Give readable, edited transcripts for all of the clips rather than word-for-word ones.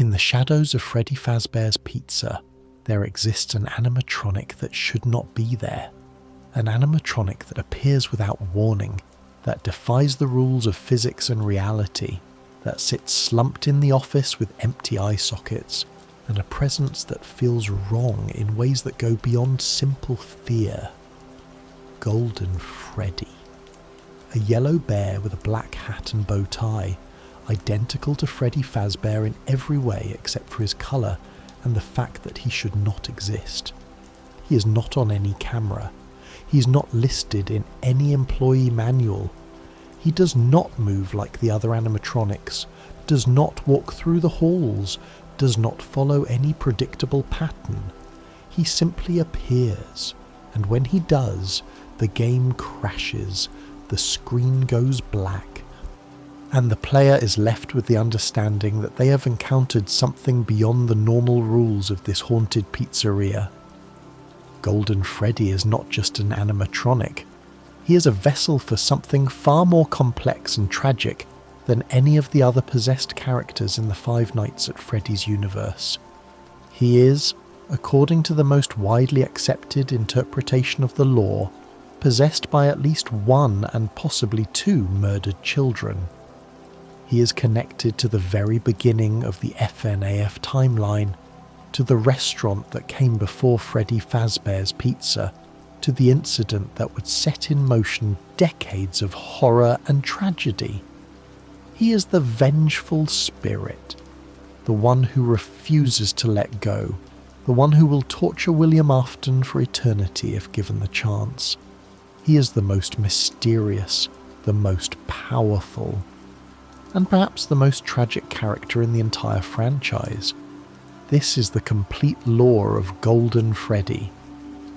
In the shadows of Freddy Fazbear's Pizza, there exists an animatronic that should not be there. An animatronic that appears without warning, that defies the rules of physics and reality, that sits slumped in the office with empty eye sockets, and a presence that feels wrong in ways that go beyond simple fear. Golden Freddy. A yellow bear with a black hat and bow tie, identical to Freddy Fazbear in every way except for his colour and the fact that he should not exist. He is not on any camera. He is not listed in any employee manual. He does not move like the other animatronics, does not walk through the halls, does not follow any predictable pattern. He simply appears, and when he does, the game crashes, the screen goes black, and the player is left with the understanding that they have encountered something beyond the normal rules of this haunted pizzeria. Golden Freddy is not just an animatronic. He is a vessel for something far more complex and tragic than any of the other possessed characters in the Five Nights at Freddy's universe. He is, according to the most widely accepted interpretation of the lore, possessed by at least one and possibly two murdered children. He is connected to the very beginning of the FNAF timeline, to the restaurant that came before Freddy Fazbear's Pizza, to the incident that would set in motion decades of horror and tragedy. He is the vengeful spirit, the one who refuses to let go, the one who will torture William Afton for eternity if given the chance. He is the most mysterious, the most powerful, and perhaps the most tragic character in the entire franchise. This is the complete lore of Golden Freddy,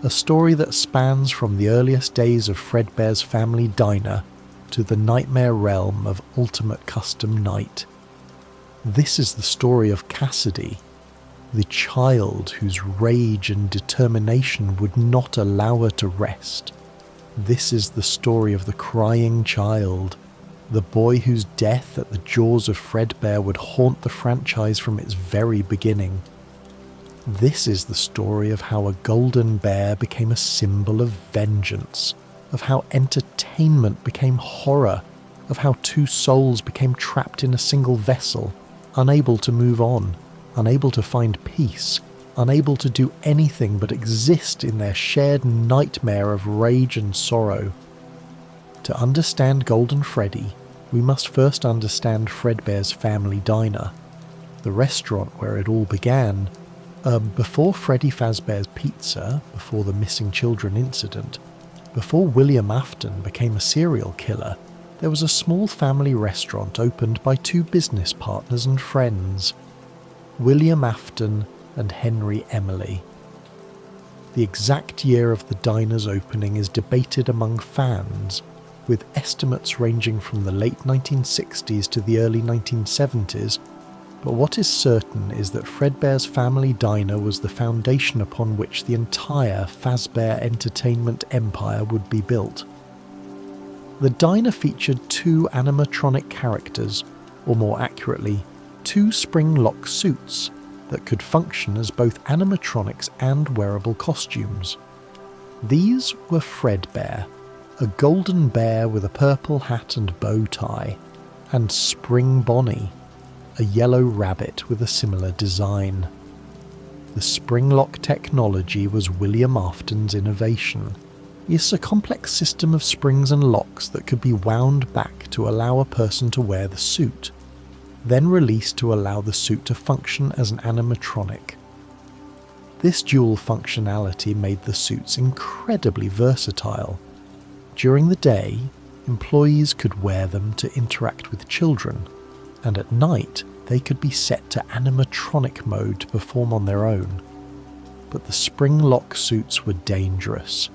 a story that spans from the earliest days of Fredbear's family diner to the nightmare realm of Ultimate Custom Night. This is the story of Cassidy, the child whose rage and determination would not allow her to rest. This is the story of the crying child, the boy whose death at the jaws of Fredbear would haunt the franchise from its very beginning. This is the story of how a golden bear became a symbol of vengeance, of how entertainment became horror, of how two souls became trapped in a single vessel, unable to move on, unable to find peace, unable to do anything but exist in their shared nightmare of rage and sorrow. To understand Golden Freddy, we must first understand Fredbear's family diner, the restaurant where it all began. Before Freddy Fazbear's Pizza, before the missing children incident, before William Afton became a serial killer, there was a small family restaurant opened by two business partners and friends, William Afton and Henry Emily. The exact year of the diner's opening is debated among fans, with estimates ranging from the late 1960s to the early 1970s, but what is certain is that Fredbear's family diner was the foundation upon which the entire Fazbear entertainment empire would be built. The diner featured two animatronic characters, or more accurately, two spring-lock suits that could function as both animatronics and wearable costumes. These were Fredbear, a golden bear with a purple hat and bow tie, and Spring Bonnie, a yellow rabbit with a similar design. The spring-lock technology was William Afton's innovation. It's a complex system of springs and locks that could be wound back to allow a person to wear the suit, then released to allow the suit to function as an animatronic. This dual functionality made the suits incredibly versatile. During the day, employees could wear them to interact with children, and at night they could be set to animatronic mode to perform on their own. But the spring-lock suits were dangerous.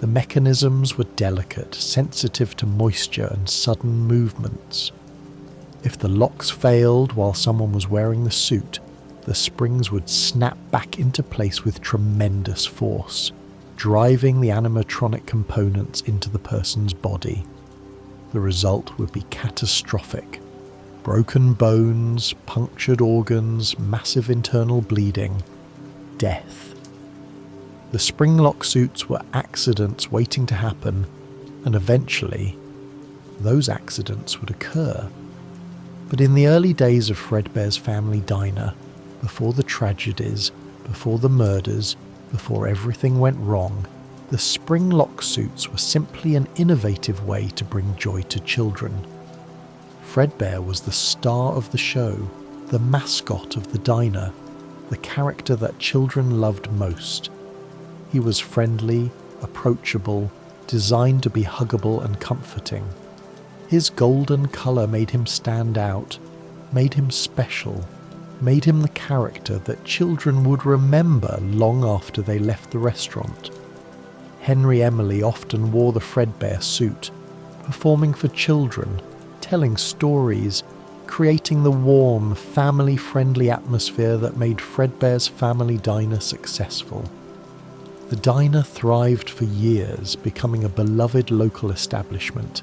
The mechanisms were delicate, sensitive to moisture and sudden movements. If the locks failed while someone was wearing the suit, the springs would snap back into place with tremendous force, driving the animatronic components into the person's body. The result would be catastrophic. Broken bones, punctured organs, massive internal bleeding, death. The spring-lock suits were accidents waiting to happen, and eventually, those accidents would occur. But in the early days of Fredbear's family diner, before the tragedies, before the murders, before everything went wrong, the spring-lock suits were simply an innovative way to bring joy to children. Fredbear was the star of the show, the mascot of the diner, the character that children loved most. He was friendly, approachable, designed to be huggable and comforting. His golden colour made him stand out, made him special, made him the character that children would remember long after they left the restaurant. Henry Emily often wore the Fredbear suit, performing for children, telling stories, creating the warm, family-friendly atmosphere that made Fredbear's family diner successful. The diner thrived for years, becoming a beloved local establishment.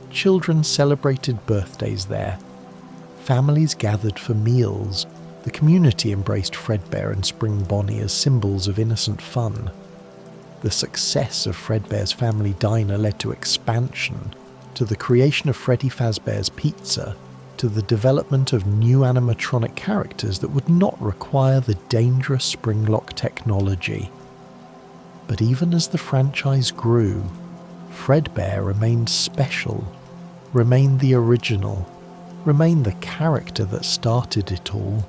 Children celebrated birthdays there. Families gathered for meals. The community embraced Fredbear and Spring Bonnie as symbols of innocent fun. The success of Fredbear's family diner led to expansion, to the creation of Freddy Fazbear's Pizza, to the development of new animatronic characters that would not require the dangerous spring-lock technology. But even as the franchise grew, Fredbear remained special, remained the original, remained the character that started it all.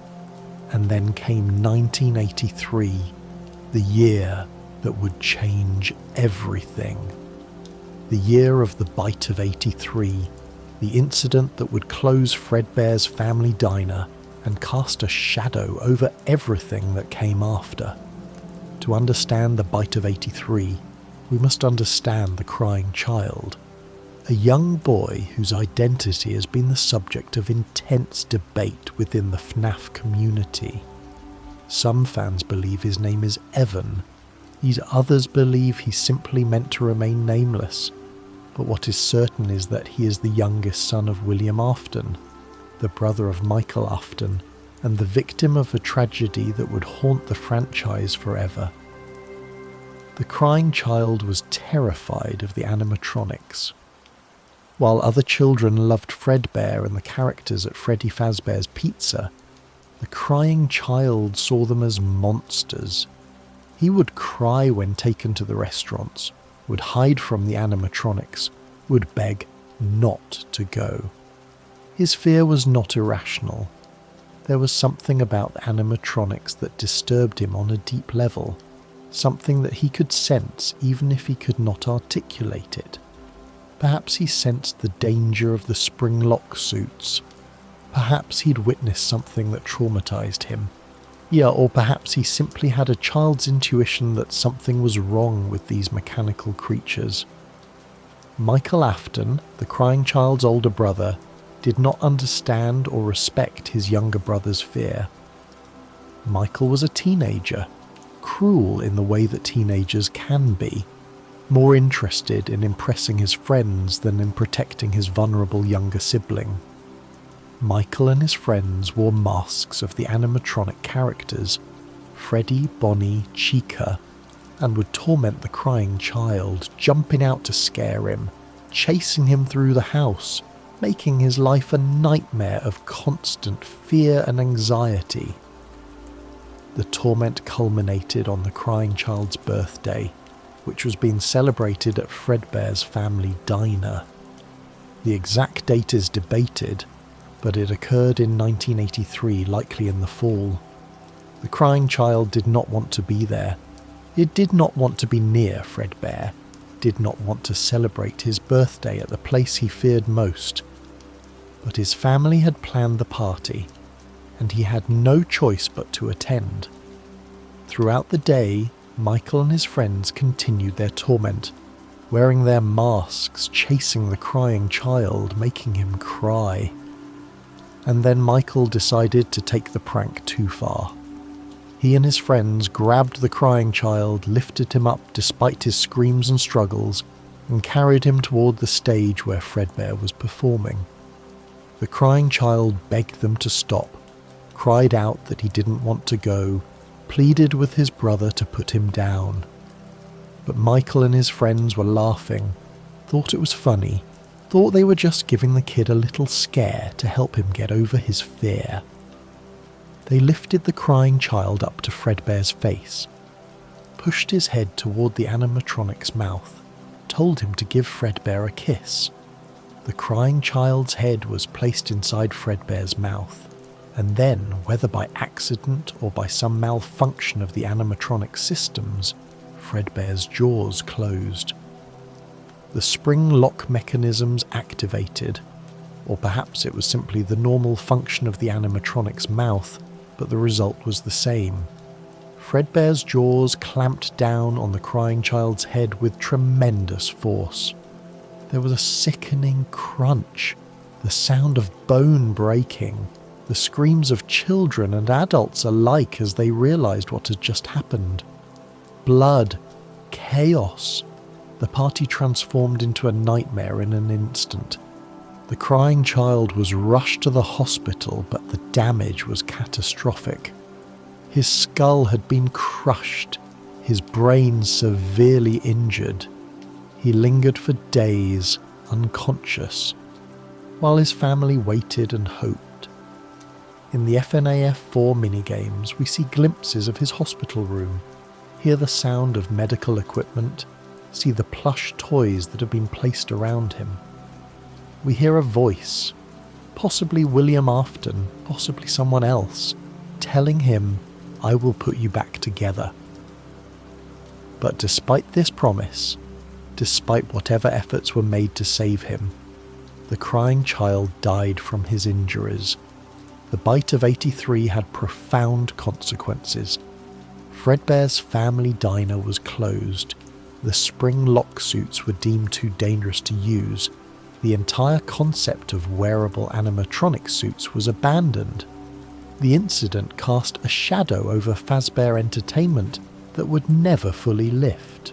And then came 1983, the year that would change everything. The year of the Bite of 83, the incident that would close Fredbear's family diner and cast a shadow over everything that came after. To understand the Bite of 83, we must understand the crying child, a young boy whose identity has been the subject of intense debate within the FNAF community. Some fans believe his name is Evan, yet others believe he simply meant to remain nameless. But what is certain is that he is the youngest son of William Afton, the brother of Michael Afton, and the victim of a tragedy that would haunt the franchise forever. The crying child was terrified of the animatronics. While other children loved Fredbear and the characters at Freddy Fazbear's Pizza, the crying child saw them as monsters. He would cry when taken to the restaurants, would hide from the animatronics, would beg not to go. His fear was not irrational. There was something about animatronics that disturbed him on a deep level, something that he could sense even if he could not articulate it. Perhaps he sensed the danger of the spring-lock suits. Perhaps he'd witnessed something that traumatized him. Yeah, or perhaps he simply had a child's intuition that something was wrong with these mechanical creatures. Michael Afton, the crying child's older brother, did not understand or respect his younger brother's fear. Michael was a teenager, cruel in the way that teenagers can be, more interested in impressing his friends than in protecting his vulnerable younger sibling. Michael and his friends wore masks of the animatronic characters, Freddy, Bonnie, Chica, and would torment the crying child, jumping out to scare him, chasing him through the house, making his life a nightmare of constant fear and anxiety. The torment culminated on the crying child's birthday, which was being celebrated at Fredbear's family diner. The exact date is debated, but it occurred in 1983, likely in the fall. The crying child did not want to be there. It did not want to be near Fredbear, did not want to celebrate his birthday at the place he feared most. But his family had planned the party, and he had no choice but to attend. Throughout the day, Michael and his friends continued their torment, wearing their masks, chasing the crying child, making him cry. And then Michael decided to take the prank too far. He and his friends grabbed the crying child, lifted him up despite his screams and struggles, and carried him toward the stage where Fredbear was performing. The crying child begged them to stop, cried out that he didn't want to go, pleaded with his brother to put him down. But Michael and his friends were laughing, thought it was funny, thought they were just giving the kid a little scare to help him get over his fear. They lifted the crying child up to Fredbear's face, pushed his head toward the animatronic's mouth, told him to give Fredbear a kiss. The crying child's head was placed inside Fredbear's mouth, and then, whether by accident or by some malfunction of the animatronic systems, Fredbear's jaws closed. The spring lock mechanisms activated, or perhaps it was simply the normal function of the animatronic's mouth, but the result was the same. Fredbear's jaws clamped down on the crying child's head with tremendous force. There was a sickening crunch, the sound of bone breaking, the screams of children and adults alike as they realized what had just happened. Blood, chaos. The party transformed into a nightmare in an instant. The crying child was rushed to the hospital, but the damage was catastrophic. His skull had been crushed, his brain severely injured. He lingered for days, unconscious, while his family waited and hoped. In the FNAF4 minigames, we see glimpses of his hospital room, hear the sound of medical equipment, see the plush toys that have been placed around him. We hear a voice, possibly William Afton, possibly someone else, telling him, "I will put you back together." But despite this promise, despite whatever efforts were made to save him, the crying child died from his injuries. The bite of 83 had profound consequences. Fredbear's family diner was closed. The spring lock suits were deemed too dangerous to use. The entire concept of wearable animatronic suits was abandoned. The incident cast a shadow over Fazbear Entertainment that would never fully lift.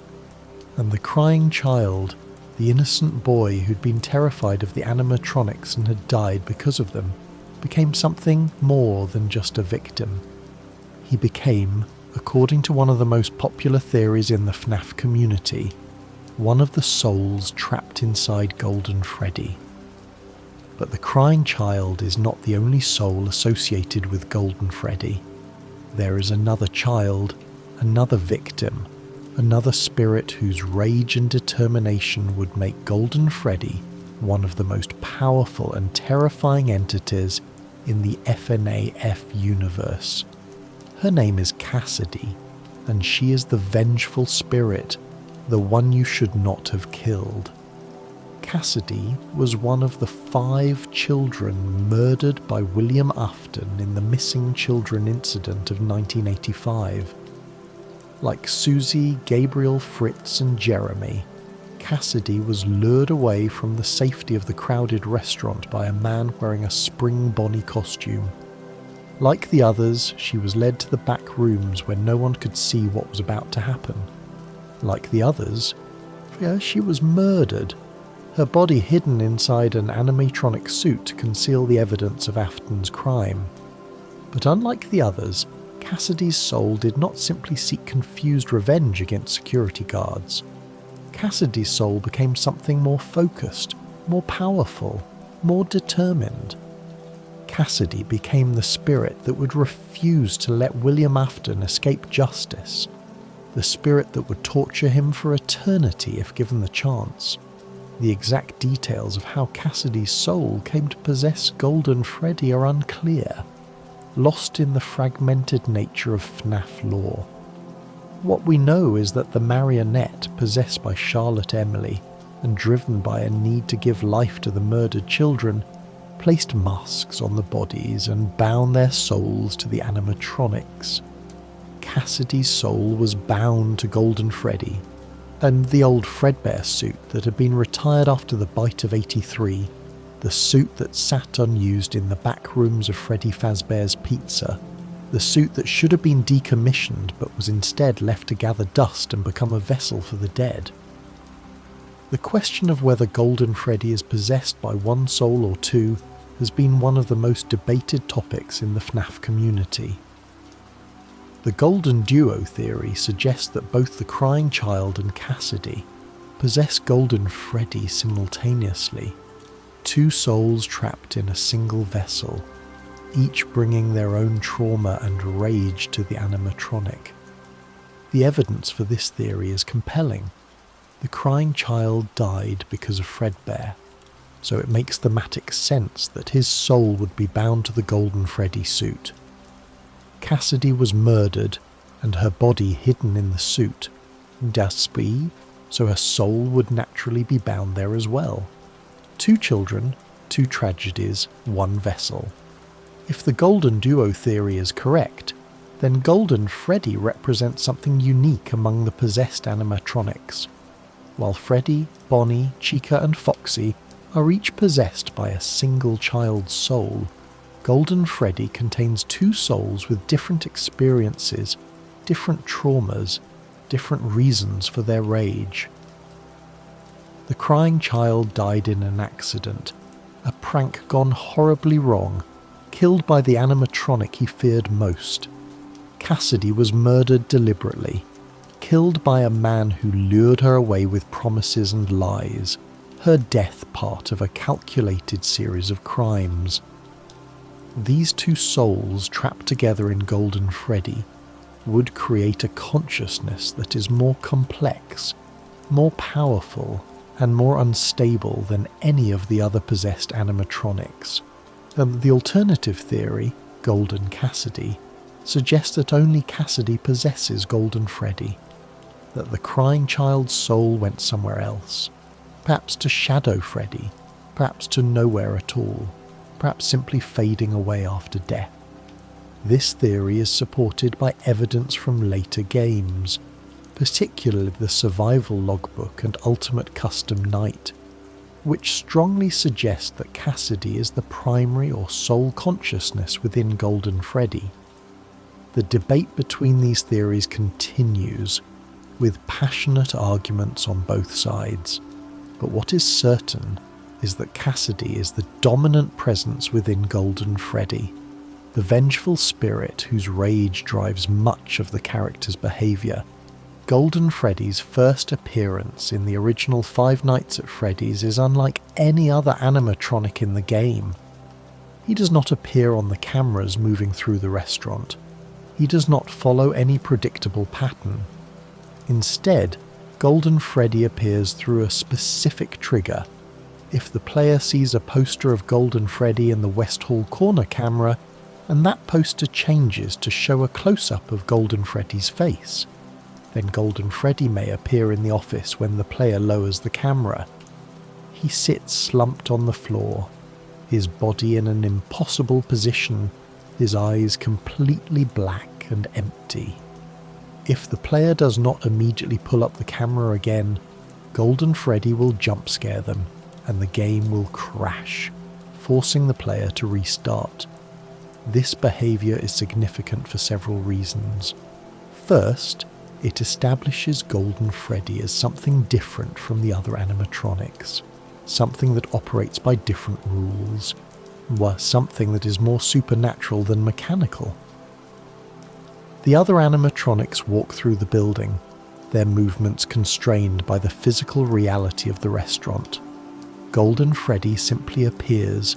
And the crying child, the innocent boy who'd been terrified of the animatronics and had died because of them, became something more than just a victim. He became, according to one of the most popular theories in the FNAF community, one of the souls trapped inside Golden Freddy. But the crying child is not the only soul associated with Golden Freddy. There is another child, another victim, another spirit whose rage and determination would make Golden Freddy one of the most powerful and terrifying entities in the FNAF universe. Her name is Cassidy, and she is the vengeful spirit, the one you should not have killed. Cassidy was one of the 5 children murdered by William Afton in the missing children incident of 1985. Like Susie, Gabriel, Fritz and Jeremy, Cassidy was lured away from the safety of the crowded restaurant by a man wearing a Spring Bonnie costume. Like the others, she was led to the back rooms where no one could see what was about to happen. Like the others, she was murdered, her body hidden inside an animatronic suit to conceal the evidence of Afton's crime. But unlike the others, Cassidy's soul did not simply seek confused revenge against security guards. Cassidy's soul became something more focused, more powerful, more determined. Cassidy became the spirit that would refuse to let William Afton escape justice, the spirit that would torture him for eternity if given the chance. The exact details of how Cassidy's soul came to possess Golden Freddy are unclear, lost in the fragmented nature of FNAF lore. What we know is that the marionette, possessed by Charlotte Emily and driven by a need to give life to the murdered children, placed masks on the bodies and bound their souls to the animatronics. Cassidy's soul was bound to Golden Freddy, and the old Fredbear suit that had been retired after the bite of 83, the suit that sat unused in the back rooms of Freddy Fazbear's Pizza, the suit that should have been decommissioned but was instead left to gather dust and become a vessel for the dead. The question of whether Golden Freddy is possessed by one soul or two has been one of the most debated topics in the FNAF community. The Golden Duo theory suggests that both the crying child and Cassidy possess Golden Freddy simultaneously, two souls trapped in a single vessel, each bringing their own trauma and rage to the animatronic. The evidence for this theory is compelling. The crying child died because of Fredbear, so it makes thematic sense that his soul would be bound to the Golden Freddy suit. Cassidy was murdered and her body hidden in the suit, so her soul would naturally be bound there as well. Two children, two tragedies, one vessel. If the Golden Duo theory is correct, then Golden Freddy represents something unique among the possessed animatronics. While Freddy, Bonnie, Chica and Foxy are each possessed by a single child's soul, Golden Freddy contains two souls with different experiences, different traumas, different reasons for their rage. The crying child died in an accident, a prank gone horribly wrong, killed by the animatronic he feared most. Cassidy was murdered deliberately, killed by a man who lured her away with promises and lies, her death part of a calculated series of crimes. These two souls trapped together in Golden Freddy would create a consciousness that is more complex, more powerful, and more unstable than any of the other possessed animatronics. The alternative theory, Golden Cassidy, suggests that only Cassidy possesses Golden Freddy, that the crying child's soul went somewhere else, perhaps to Shadow Freddy, perhaps to nowhere at all, perhaps simply fading away after death. This theory is supported by evidence from later games, particularly the Survival Logbook and Ultimate Custom Night, which strongly suggest that Cassidy is the primary or sole consciousness within Golden Freddy. The debate between these theories continues, with passionate arguments on both sides, but what is certain is that Cassidy is the dominant presence within Golden Freddy, the vengeful spirit whose rage drives much of the character's behaviour. Golden Freddy's first appearance in the original Five Nights at Freddy's is unlike any other animatronic in the game. He does not appear on the cameras moving through the restaurant. He does not follow any predictable pattern. Instead, Golden Freddy appears through a specific trigger. If the player sees a poster of Golden Freddy in the West Hall corner camera, and that poster changes to show a close-up of Golden Freddy's face, then Golden Freddy may appear in the office when the player lowers the camera. He sits slumped on the floor, his body in an impossible position, his eyes completely black and empty. If the player does not immediately pull up the camera again, Golden Freddy will jump scare them, and the game will crash, forcing the player to restart. This behaviour is significant for several reasons. First, it establishes Golden Freddy as something different from the other animatronics, something that operates by different rules, something that is more supernatural than mechanical. The other animatronics walk through the building, their movements constrained by the physical reality of the restaurant. Golden Freddy simply appears,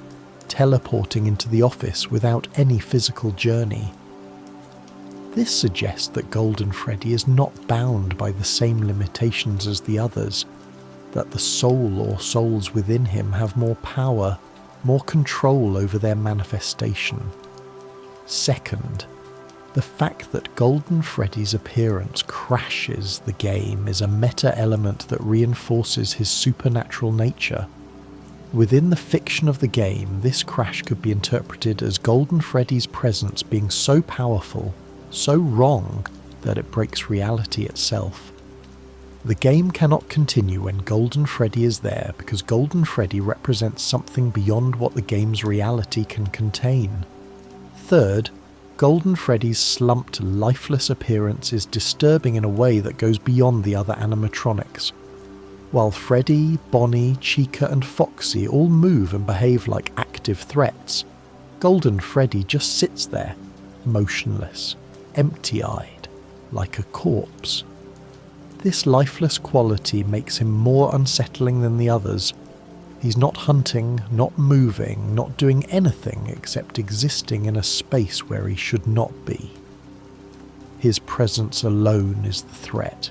teleporting into the office without any physical journey. This suggests that Golden Freddy is not bound by the same limitations as the others, that the soul or souls within him have more power, more control over their manifestation. Second, the fact that Golden Freddy's appearance crashes the game is a meta-element that reinforces his supernatural nature. Within the fiction of the game, this crash could be interpreted as Golden Freddy's presence being so powerful, so wrong, that it breaks reality itself. The game cannot continue when Golden Freddy is there because Golden Freddy represents something beyond what the game's reality can contain. Third, Golden Freddy's slumped, lifeless appearance is disturbing in a way that goes beyond the other animatronics. While Freddy, Bonnie, Chica and Foxy all move and behave like active active threats, Golden Freddy just sits there, motionless, empty-eyed, like a corpse. This lifeless quality makes him more unsettling than the others. He's not hunting, not moving, not doing anything except existing in a space where he should not be. His presence alone is the threat.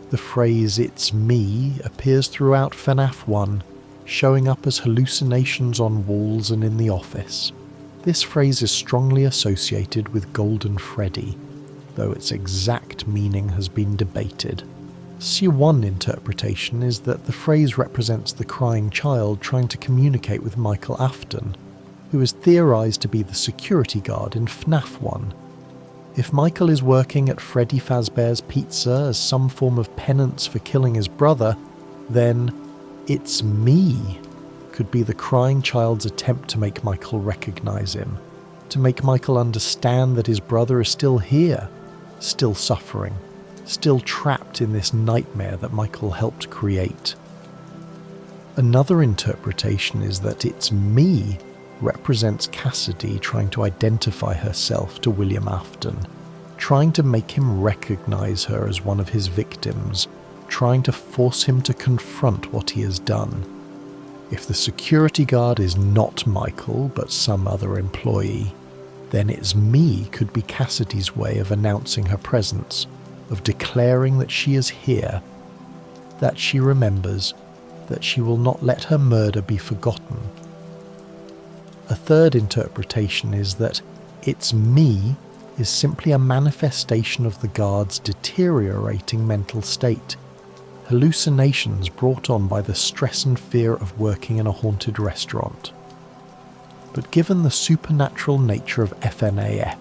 The phrase "it's me" appears throughout FNAF 1, showing up as hallucinations on walls and in the office. This phrase is strongly associated with Golden Freddy, though its exact meaning has been debated. One interpretation is that the phrase represents the crying child trying to communicate with Michael Afton, who is theorised to be the security guard in FNAF 1. If Michael is working at Freddy Fazbear's Pizza as some form of penance for killing his brother, then "it's me" could be the crying child's attempt to make Michael recognise him, to make Michael understand that his brother is still here, still suffering, still trapped in this nightmare that Michael helped create. Another interpretation is that "it's me" represents Cassidy trying to identify herself to William Afton, trying to make him recognise her as one of his victims, trying to force him to confront what he has done. If the security guard is not Michael but some other employee, then "it's me" could be Cassidy's way of announcing her presence, of declaring that she is here, that she remembers, that she will not let her murder be forgotten. A third interpretation is that "it's me" is simply a manifestation of the guard's deteriorating mental state, hallucinations brought on by the stress and fear of working in a haunted restaurant. But given the supernatural nature of FNAF,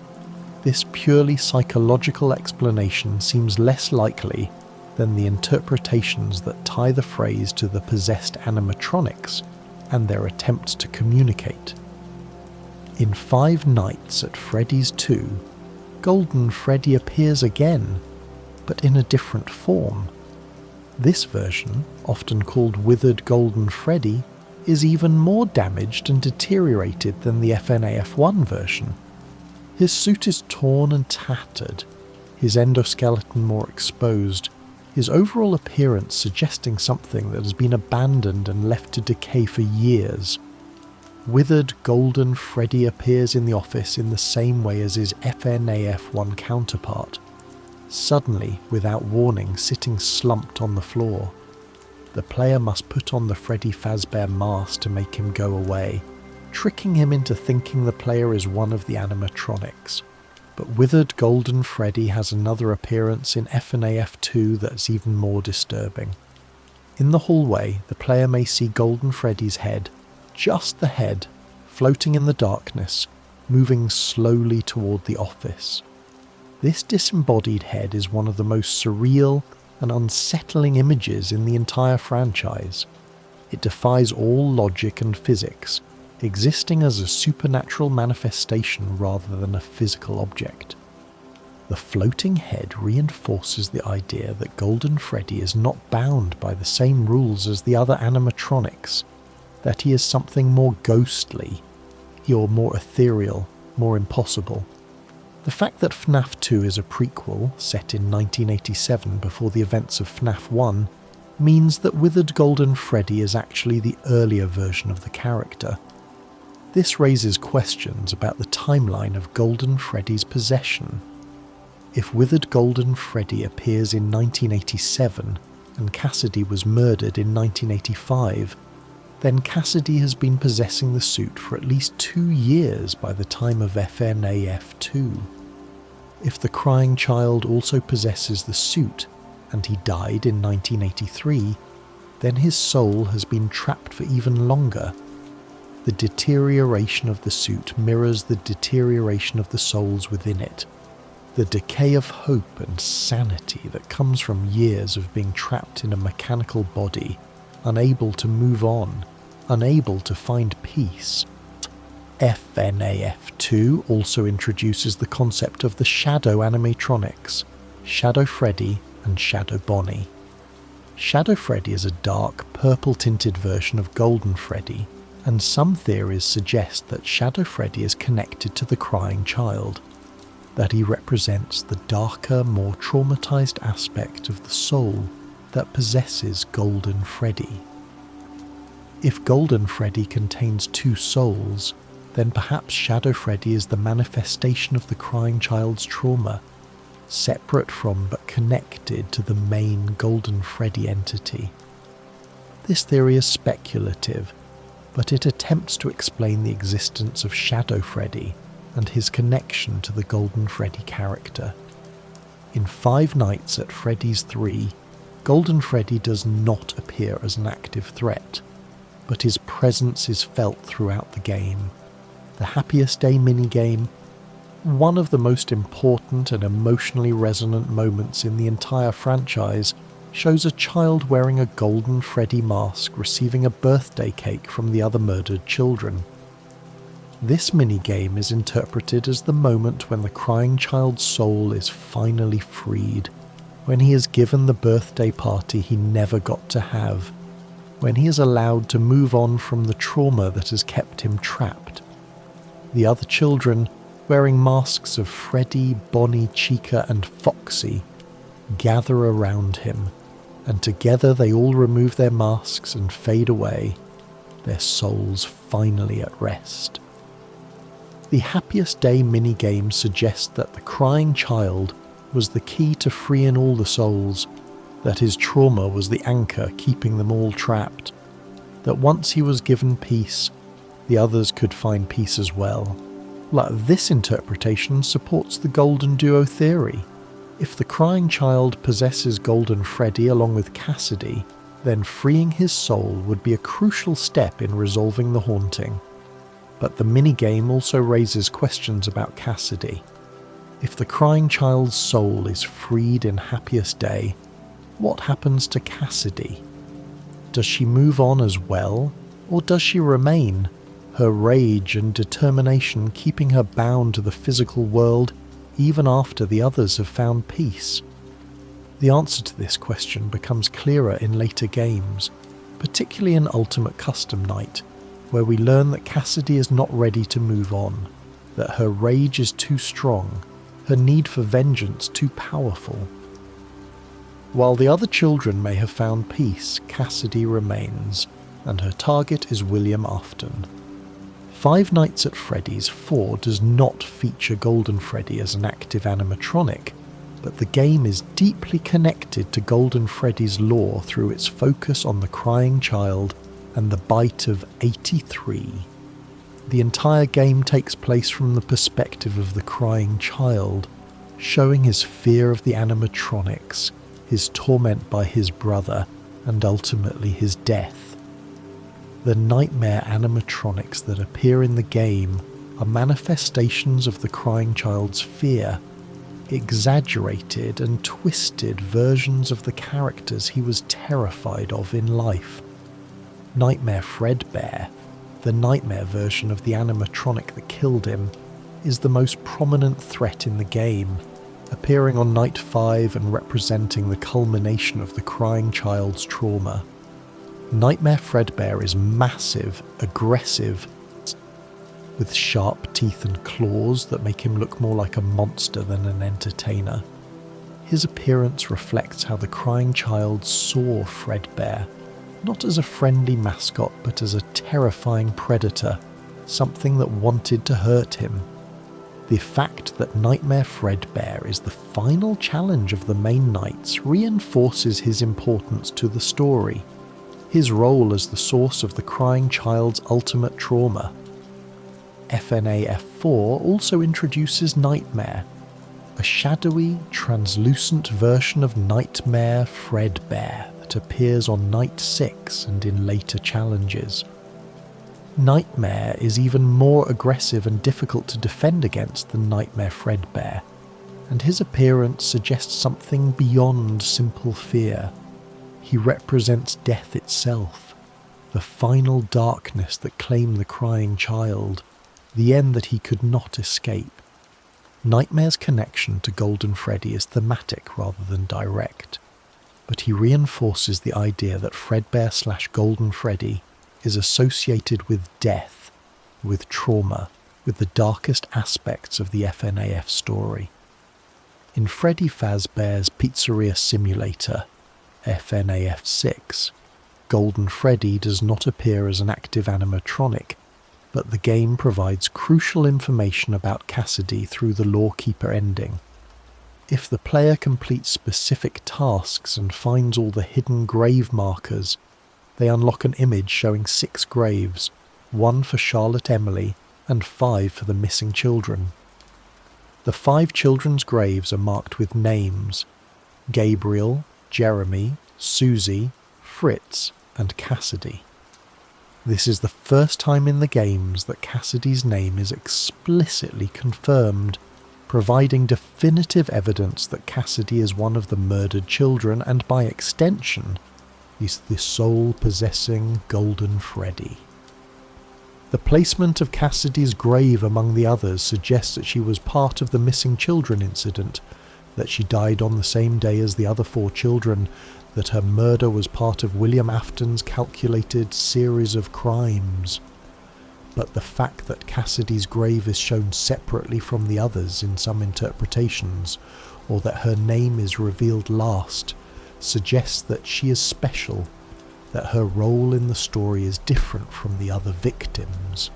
this purely psychological explanation seems less likely than the interpretations that tie the phrase to the possessed animatronics and their attempts to communicate. In Five Nights at Freddy's 2, Golden Freddy appears again, but in a different form. This version, often called Withered Golden Freddy, is even more damaged and deteriorated than the FNAF 1 version. His suit is torn and tattered, his endoskeleton more exposed, his overall appearance suggesting something that has been abandoned and left to decay for years. Withered Golden Freddy appears in the office in the same way as his FNAF 1 counterpart, suddenly, without warning, sitting slumped on the floor. The player must put on the Freddy Fazbear mask to make him go away, tricking him into thinking the player is one of the animatronics. But Withered Golden Freddy has another appearance in FNAF 2 that's even more disturbing. In the hallway, the player may see Golden Freddy's head, just the head, floating in the darkness, moving slowly toward the office. This disembodied head is one of the most surreal and unsettling images in the entire franchise. It defies all logic and physics, existing as a supernatural manifestation rather than a physical object. The floating head reinforces the idea that Golden Freddy is not bound by the same rules as the other animatronics, that he is something more ghostly, or more ethereal, more impossible. The fact that FNAF 2 is a prequel set in 1987 before the events of FNAF 1 means that Withered Golden Freddy is actually the earlier version of the character. This raises questions about the timeline of Golden Freddy's possession. If Withered Golden Freddy appears in 1987 and Cassidy was murdered in 1985, then Cassidy has been possessing the suit for at least 2 years by the time of FNAF 2. If the crying child also possesses the suit and he died in 1983, then his soul has been trapped for even longer. The deterioration of the suit mirrors the deterioration of the souls within it, the decay of hope and sanity that comes from years of being trapped in a mechanical body, unable to move on, unable to find peace. FNAF 2 also introduces the concept of the Shadow animatronics, Shadow Freddy and Shadow Bonnie. Shadow Freddy is a dark, purple-tinted version of Golden Freddy, and some theories suggest that Shadow Freddy is connected to the crying child, that he represents the darker, more traumatized aspect of the soul that possesses Golden Freddy. If Golden Freddy contains two souls, then perhaps Shadow Freddy is the manifestation of the crying child's trauma, separate from but connected to the main Golden Freddy entity. This theory is speculative, but it attempts to explain the existence of Shadow Freddy and his connection to the Golden Freddy character. In Five Nights at Freddy's 3, Golden Freddy does not appear as an active threat, but his presence is felt throughout the game. The Happiest Day minigame, one of the most important and emotionally resonant moments in the entire franchise, shows a child wearing a Golden Freddy mask receiving a birthday cake from the other murdered children. This minigame is interpreted as the moment when the crying child's soul is finally freed, when he is given the birthday party he never got to have, when he is allowed to move on from the trauma that has kept him trapped. The other children, wearing masks of Freddy, Bonnie, Chica and Foxy, gather around him, and together they all remove their masks and fade away, their souls finally at rest. The Happiest Day minigame suggests that the crying child was the key to freeing all the souls, that his trauma was the anchor keeping them all trapped, that once he was given peace, the others could find peace as well. This interpretation supports the Golden Duo theory. If the crying child possesses Golden Freddy along with Cassidy, then freeing his soul would be a crucial step in resolving the haunting. But the minigame also raises questions about Cassidy. If the crying child's soul is freed in Happiest Day, what happens to Cassidy? Does she move on as well, or does she remain, her rage and determination keeping her bound to the physical world even after the others have found peace? The answer to this question becomes clearer in later games, particularly in Ultimate Custom Night, where we learn that Cassidy is not ready to move on, that her rage is too strong, her need for vengeance too powerful. While the other children may have found peace, Cassidy remains, and her target is William Afton. Five Nights at Freddy's 4 does not feature Golden Freddy as an active animatronic, but the game is deeply connected to Golden Freddy's lore through its focus on the crying child and the bite of 83. The entire game takes place from the perspective of the crying child, showing his fear of the animatronics, his torment by his brother, and ultimately his death. The nightmare animatronics that appear in the game are manifestations of the crying child's fear, exaggerated and twisted versions of the characters he was terrified of in life. Nightmare Fredbear, the nightmare version of the animatronic that killed him, is the most prominent threat in the game, appearing on Night 5 and representing the culmination of the crying child's trauma. Nightmare Fredbear is massive, aggressive, with sharp teeth and claws that make him look more like a monster than an entertainer. His appearance reflects how the crying child saw Fredbear, not as a friendly mascot but as a terrifying predator, something that wanted to hurt him. The fact that Nightmare Fredbear is the final challenge of the main nights reinforces his importance to the story, his role as the source of the crying child's ultimate trauma. FNA F4 also introduces Nightmare, a shadowy, translucent version of Nightmare Fredbear that appears on Night 6 and in later challenges. Nightmare is even more aggressive and difficult to defend against than Nightmare Fredbear, and his appearance suggests something beyond simple fear. He represents death itself, the final darkness that claimed the crying child, the end that he could not escape. Nightmare's connection to Golden Freddy is thematic rather than direct, but he reinforces the idea that Fredbear/Golden Freddy is associated with death, with trauma, with the darkest aspects of the FNAF story. In Freddy Fazbear's Pizzeria Simulator, FNAF 6, Golden Freddy does not appear as an active animatronic, but the game provides crucial information about Cassidy through the Lawkeeper ending. If the player completes specific tasks and finds all the hidden grave markers, they unlock an image showing 6 graves, 1 for Charlotte Emily and 5 for the missing children. The 5 children's graves are marked with names: Gabriel, Jeremy, Susie, Fritz, and Cassidy. This is the first time in the games that Cassidy's name is explicitly confirmed, providing definitive evidence that Cassidy is one of the murdered children and, by extension, is the soul-possessing Golden Freddy. The placement of Cassidy's grave among the others suggests that she was part of the missing children incident, that she died on the same day as the other 4 children, that her murder was part of William Afton's calculated series of crimes. But the fact that Cassidy's grave is shown separately from the others in some interpretations, or that her name is revealed last, suggests that she is special, that her role in the story is different from the other victims.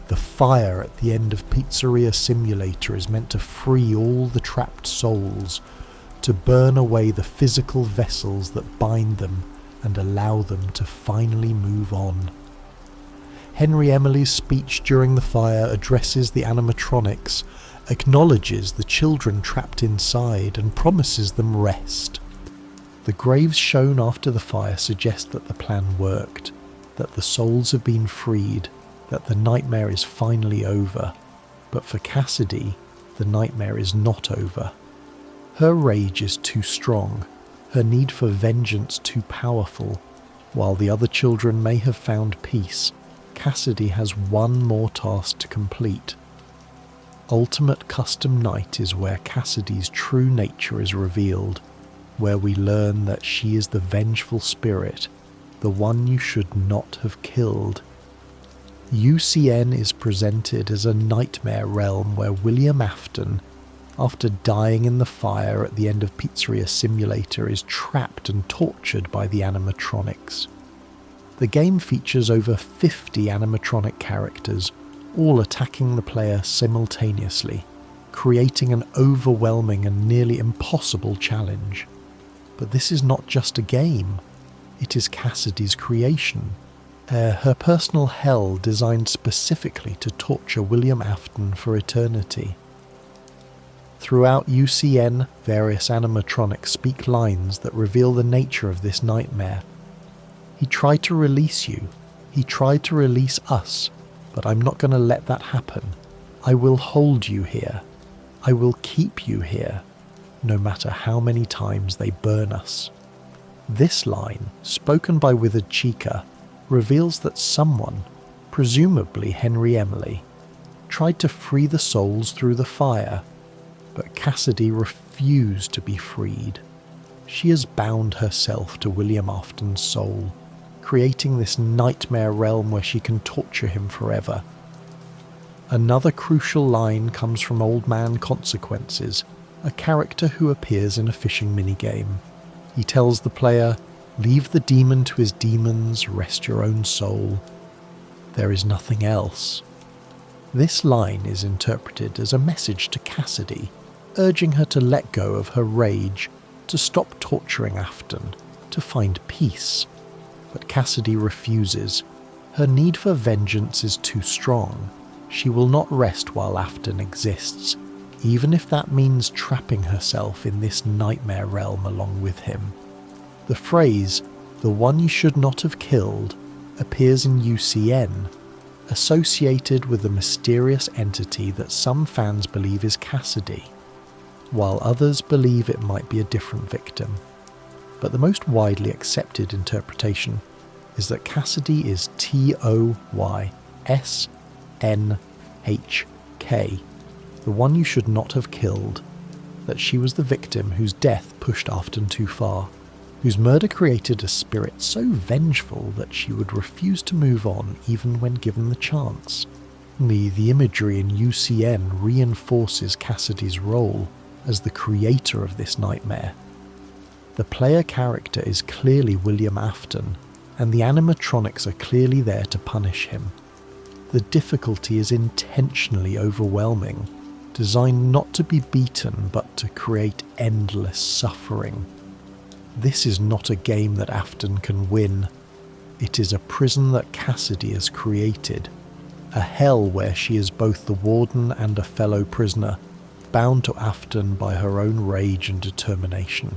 The fire at the end of Pizzeria Simulator is meant to free all the trapped souls, to burn away the physical vessels that bind them and allow them to finally move on. Henry Emily's speech during the fire addresses the animatronics, acknowledges the children trapped inside, and promises them rest. The graves shown after the fire suggest that the plan worked, that the souls have been freed, that the nightmare is finally over. But for Cassidy, the nightmare is not over. Her rage is too strong, her need for vengeance too powerful. While the other children may have found peace, Cassidy has one more task to complete. Ultimate Custom Night is where Cassidy's true nature is revealed, where we learn that she is the vengeful spirit, the one you should not have killed. UCN is presented as a nightmare realm where William Afton, after dying in the fire at the end of Pizzeria Simulator, is trapped and tortured by the animatronics. The game features over 50 animatronic characters, all attacking the player simultaneously, creating an overwhelming and nearly impossible challenge. But this is not just a game, it is Cassidy's creation, her personal hell designed specifically to torture William Afton for eternity. Throughout UCN, various animatronics speak lines that reveal the nature of this nightmare. He tried to release you, he tried to release us, but I'm not going to let that happen. I will hold you here, I will keep you here, no matter how many times they burn us. This line, spoken by Withered Chica, reveals that someone, presumably Henry Emily, tried to free the souls through the fire, but Cassidy refused to be freed. She has bound herself to William Afton's soul, creating this nightmare realm where she can torture him forever. Another crucial line comes from Old Man Consequences, a character who appears in a fishing minigame. He tells the player, "Leave the demon to his demons, rest your own soul. There is nothing else." This line is interpreted as a message to Cassidy, urging her to let go of her rage, to stop torturing Afton, to find peace. But Cassidy refuses. Her need for vengeance is too strong. She will not rest while Afton exists, even if that means trapping herself in this nightmare realm along with him. The phrase, "the one you should not have killed," appears in UCN, associated with the mysterious entity that some fans believe is Cassidy, while others believe it might be a different victim. But the most widely accepted interpretation is that Cassidy is TOYSNHK, the one you should not have killed, that she was the victim whose death pushed Afton too far. whose murder created a spirit so vengeful that she would refuse to move on even when given the chance. The imagery in UCN reinforces Cassidy's role as the creator of this nightmare. The player character is clearly William Afton, and the animatronics are clearly there to punish him. The difficulty is intentionally overwhelming, designed not to be beaten but to create endless suffering. This is not a game that Afton can win. It is a prison that Cassidy has created, a hell where she is both the warden and a fellow prisoner, bound to Afton by her own rage and determination.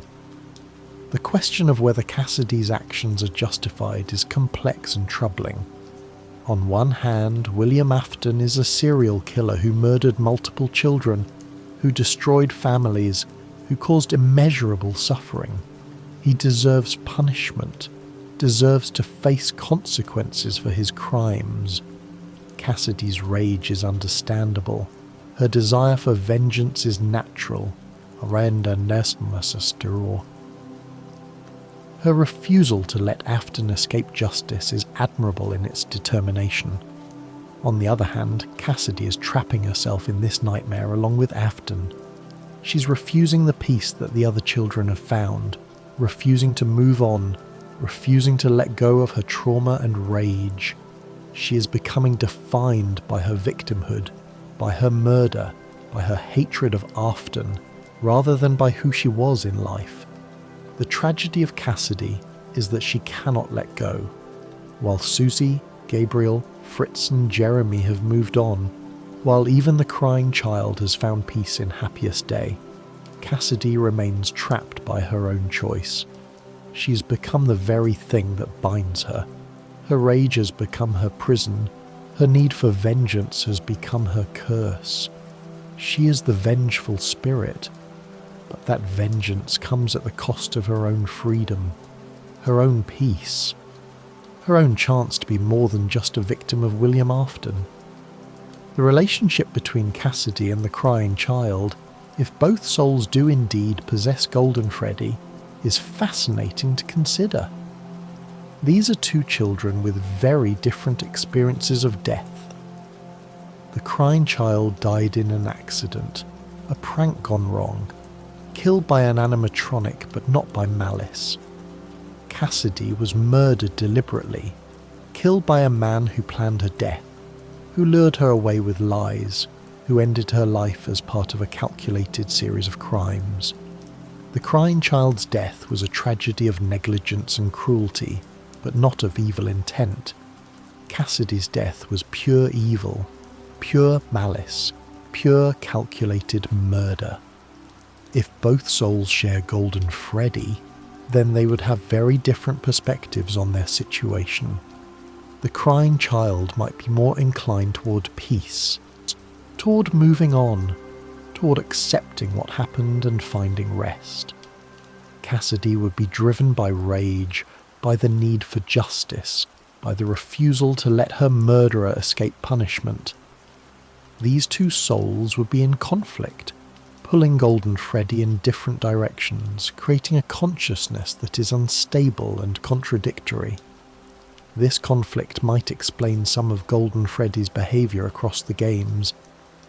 The question of whether Cassidy's actions are justified is complex and troubling. On one hand, William Afton is a serial killer who murdered multiple children, who destroyed families, who caused immeasurable suffering. He deserves punishment, deserves to face consequences for his crimes. Cassidy's rage is understandable. Her desire for vengeance is natural. Her refusal to let Afton escape justice is admirable in its determination. On the other hand, Cassidy is trapping herself in this nightmare along with Afton. She's refusing the peace that the other children have found, refusing to move on, refusing to let go of her trauma and rage. She is becoming defined by her victimhood, by her murder, by her hatred of Afton, rather than by who she was in life. The tragedy of Cassidy is that she cannot let go. While Susie, Gabriel, Fritz and Jeremy have moved on, while even the crying child has found peace in Happiest Day, Cassidy remains trapped by her own choice. She's become the very thing that binds her. Her rage has become her prison. Her need for vengeance has become her curse. She is the vengeful spirit, but that vengeance comes at the cost of her own freedom, her own peace, her own chance to be more than just a victim of William Afton. The relationship between Cassidy and the crying child, if both souls do indeed possess Golden Freddy, is fascinating to consider. These are two children with very different experiences of death. The crying child died in an accident, a prank gone wrong, killed by an animatronic but not by malice. Cassidy was murdered deliberately, killed by a man who planned her death, who lured her away with lies, who ended her life as part of a calculated series of crimes. The crying child's death was a tragedy of negligence and cruelty, but not of evil intent. Cassidy's death was pure evil, pure malice, pure calculated murder. If both souls share Golden Freddy, then they would have very different perspectives on their situation. The crying child might be more inclined toward peace, toward moving on, toward accepting what happened and finding rest. Cassidy would be driven by rage, by the need for justice, by the refusal to let her murderer escape punishment. These two souls would be in conflict, pulling Golden Freddy in different directions, creating a consciousness that is unstable and contradictory. This conflict might explain some of Golden Freddy's behaviour across the games.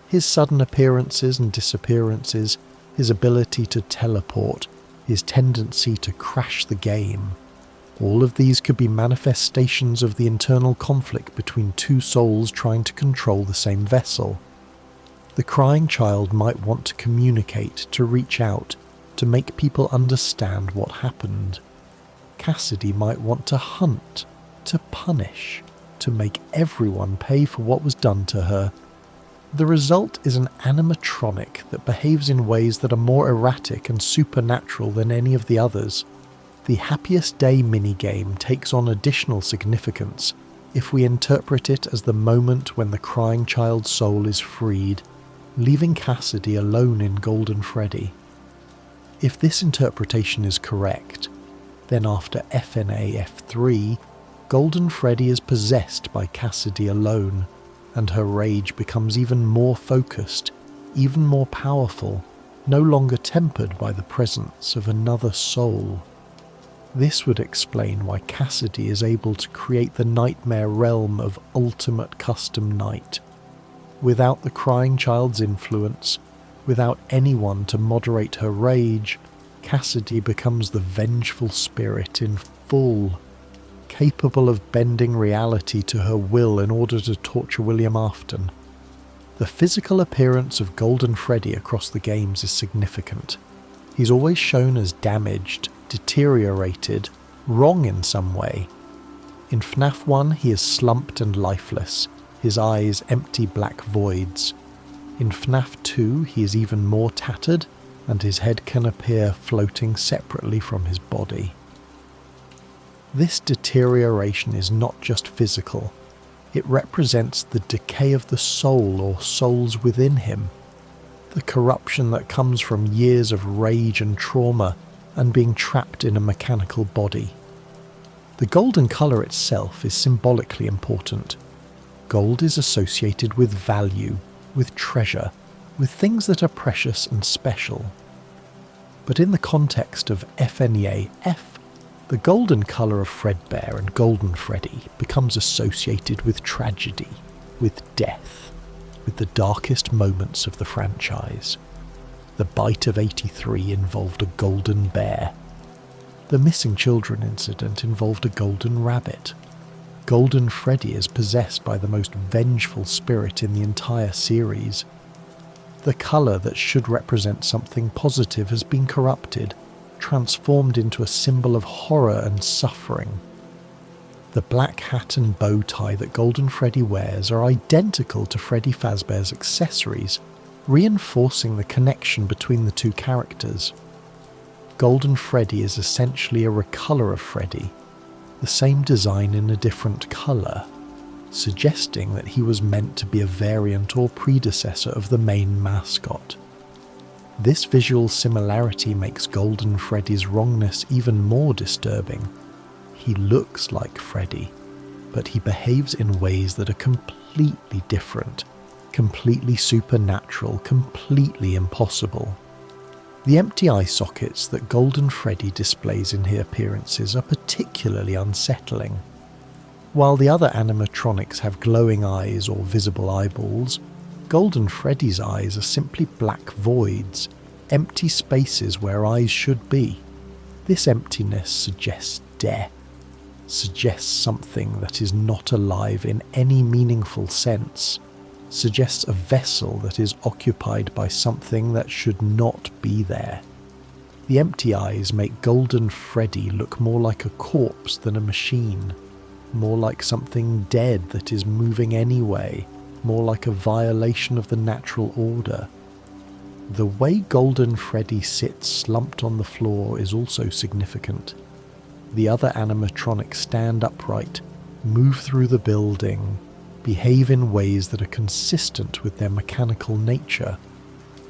His sudden appearances and disappearances, his ability to teleport, his tendency to crash the game. All of these could be manifestations of the internal conflict between two souls trying to control the same vessel. The crying child might want to communicate, to reach out, to make people understand what happened. Cassidy might want to hunt, to punish, to make everyone pay for what was done to her. The result is an animatronic that behaves in ways that are more erratic and supernatural than any of the others. The Happiest Day minigame takes on additional significance if we interpret it as the moment when the crying child's soul is freed, leaving Cassidy alone in Golden Freddy. If this interpretation is correct, then after FNA F3, Golden Freddy is possessed by Cassidy alone, and her rage becomes even more focused, even more powerful, no longer tempered by the presence of another soul. This would explain why Cassidy is able to create the nightmare realm of ultimate custom night. Without the crying child's influence, without anyone to moderate her rage, Cassidy becomes the vengeful spirit in full, capable of bending reality to her will in order to torture William Afton. The physical appearance of Golden Freddy across the games is significant. He's always shown as damaged, deteriorated, wrong in some way. In FNAF 1 he is slumped and lifeless, his eyes empty black voids. In FNAF 2 he is even more tattered, and his head can appear floating separately from his body. This deterioration is not just physical, it represents the decay of the soul or souls within him, the corruption that comes from years of rage and trauma and being trapped in a mechanical body. The golden colour itself is symbolically important. Gold is associated with value, with treasure, with things that are precious and special. But in the context of FNEA-F, the golden colour of Fredbear and Golden Freddy becomes associated with tragedy, with death, with the darkest moments of the franchise. The bite of 83 involved a golden bear. The missing children incident involved a golden rabbit. Golden Freddy is possessed by the most vengeful spirit in the entire series. The colour that should represent something positive has been corrupted, transformed into a symbol of horror and suffering. The black hat and bow tie that Golden Freddy wears are identical to Freddy Fazbear's accessories, reinforcing the connection between the two characters. Golden Freddy is essentially a recolour of Freddy, the same design in a different colour, suggesting that he was meant to be a variant or predecessor of the main mascot. This visual similarity makes Golden Freddy's wrongness even more disturbing. He looks like Freddy, but he behaves in ways that are completely different, completely supernatural, completely impossible. The empty eye sockets that Golden Freddy displays in his appearances are particularly unsettling. While the other animatronics have glowing eyes or visible eyeballs, Golden Freddy's eyes are simply black voids, empty spaces where eyes should be. This emptiness suggests death, suggests something that is not alive in any meaningful sense, suggests a vessel that is occupied by something that should not be there. The empty eyes make Golden Freddy look more like a corpse than a machine, more like something dead that is moving anyway, more like a violation of the natural order. The way Golden Freddy sits slumped on the floor is also significant. The other animatronics stand upright, move through the building, behave in ways that are consistent with their mechanical nature.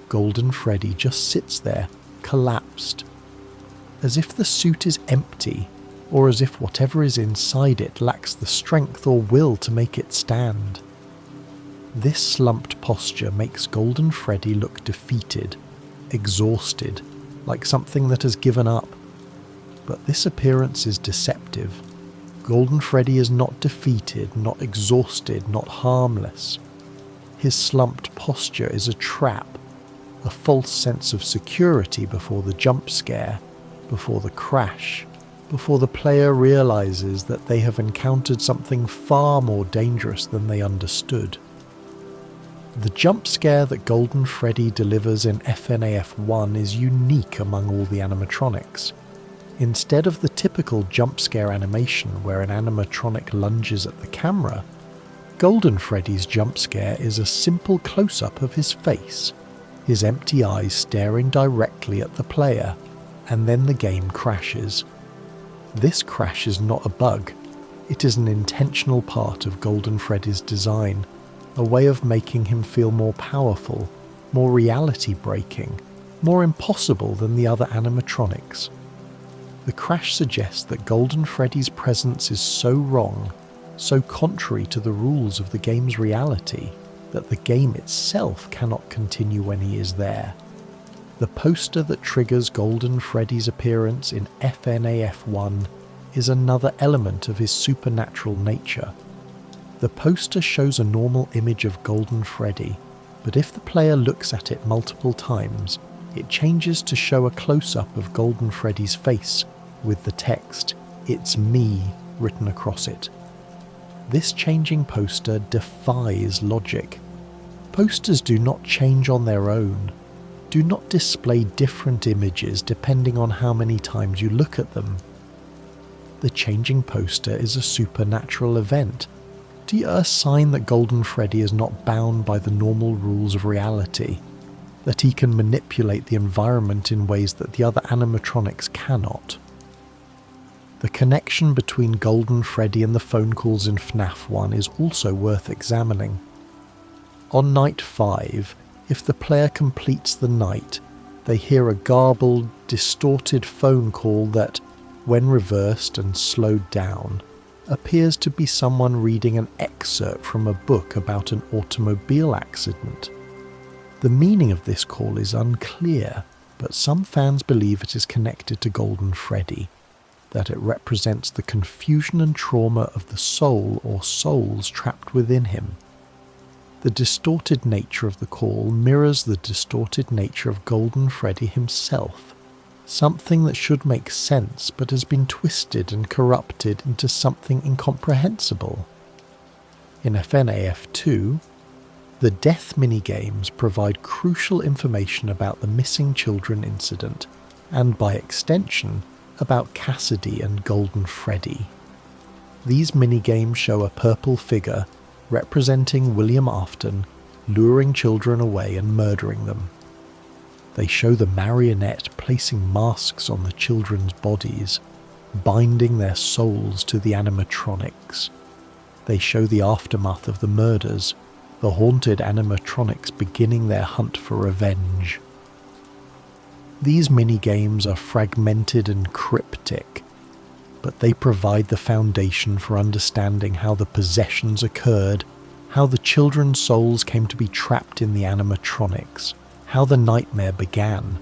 Golden Freddy just sits there, collapsed, as if the suit is empty, or as if whatever is inside it lacks the strength or will to make it stand. This slumped posture makes Golden Freddy look defeated, exhausted, like something that has given up. But this appearance is deceptive. Golden Freddy is not defeated, not exhausted, not harmless. His slumped posture is a trap, a false sense of security before the jump scare, before the crash, before the player realizes that they have encountered something far more dangerous than they understood. The jump scare that Golden Freddy delivers in FNAF 1 is unique among all the animatronics. Instead of the typical jump scare animation where an animatronic lunges at the camera, Golden Freddy's jump scare is a simple close-up of his face, his empty eyes staring directly at the player, and then the game crashes. This crash is not a bug, it is an intentional part of Golden Freddy's design, a way of making him feel more powerful, more reality-breaking, more impossible than the other animatronics. The crash suggests that Golden Freddy's presence is so wrong, so contrary to the rules of the game's reality, that the game itself cannot continue when he is there. The poster that triggers Golden Freddy's appearance in FNAF1 is another element of his supernatural nature. The poster shows a normal image of Golden Freddy, but if the player looks at it multiple times, it changes to show a close-up of Golden Freddy's face with the text, "It's me," written across it. This changing poster defies logic. Posters do not change on their own, do not display different images depending on how many times you look at them. The changing poster is a supernatural event. A sign that Golden Freddy is not bound by the normal rules of reality, that he can manipulate the environment in ways that the other animatronics cannot. The connection between Golden Freddy and the phone calls in FNAF 1 is also worth examining. On night 5, if the player completes the night, they hear a garbled, distorted phone call that, when reversed and slowed down, appears to be someone reading an excerpt from a book about an automobile accident. The meaning of this call is unclear, but some fans believe it is connected to Golden Freddy, that it represents the confusion and trauma of the soul or souls trapped within him. The distorted nature of the call mirrors the distorted nature of Golden Freddy himself, something that should make sense but has been twisted and corrupted into something incomprehensible. In FNAF 2, the death minigames provide crucial information about the missing children incident, and by extension, about Cassidy and Golden Freddy. These minigames show a purple figure representing William Afton luring children away and murdering them. They show the marionette placing masks on the children's bodies, binding their souls to the animatronics. They show the aftermath of the murders, the haunted animatronics beginning their hunt for revenge. These minigames are fragmented and cryptic, but they provide the foundation for understanding how the possessions occurred, how the children's souls came to be trapped in the animatronics, how the nightmare began.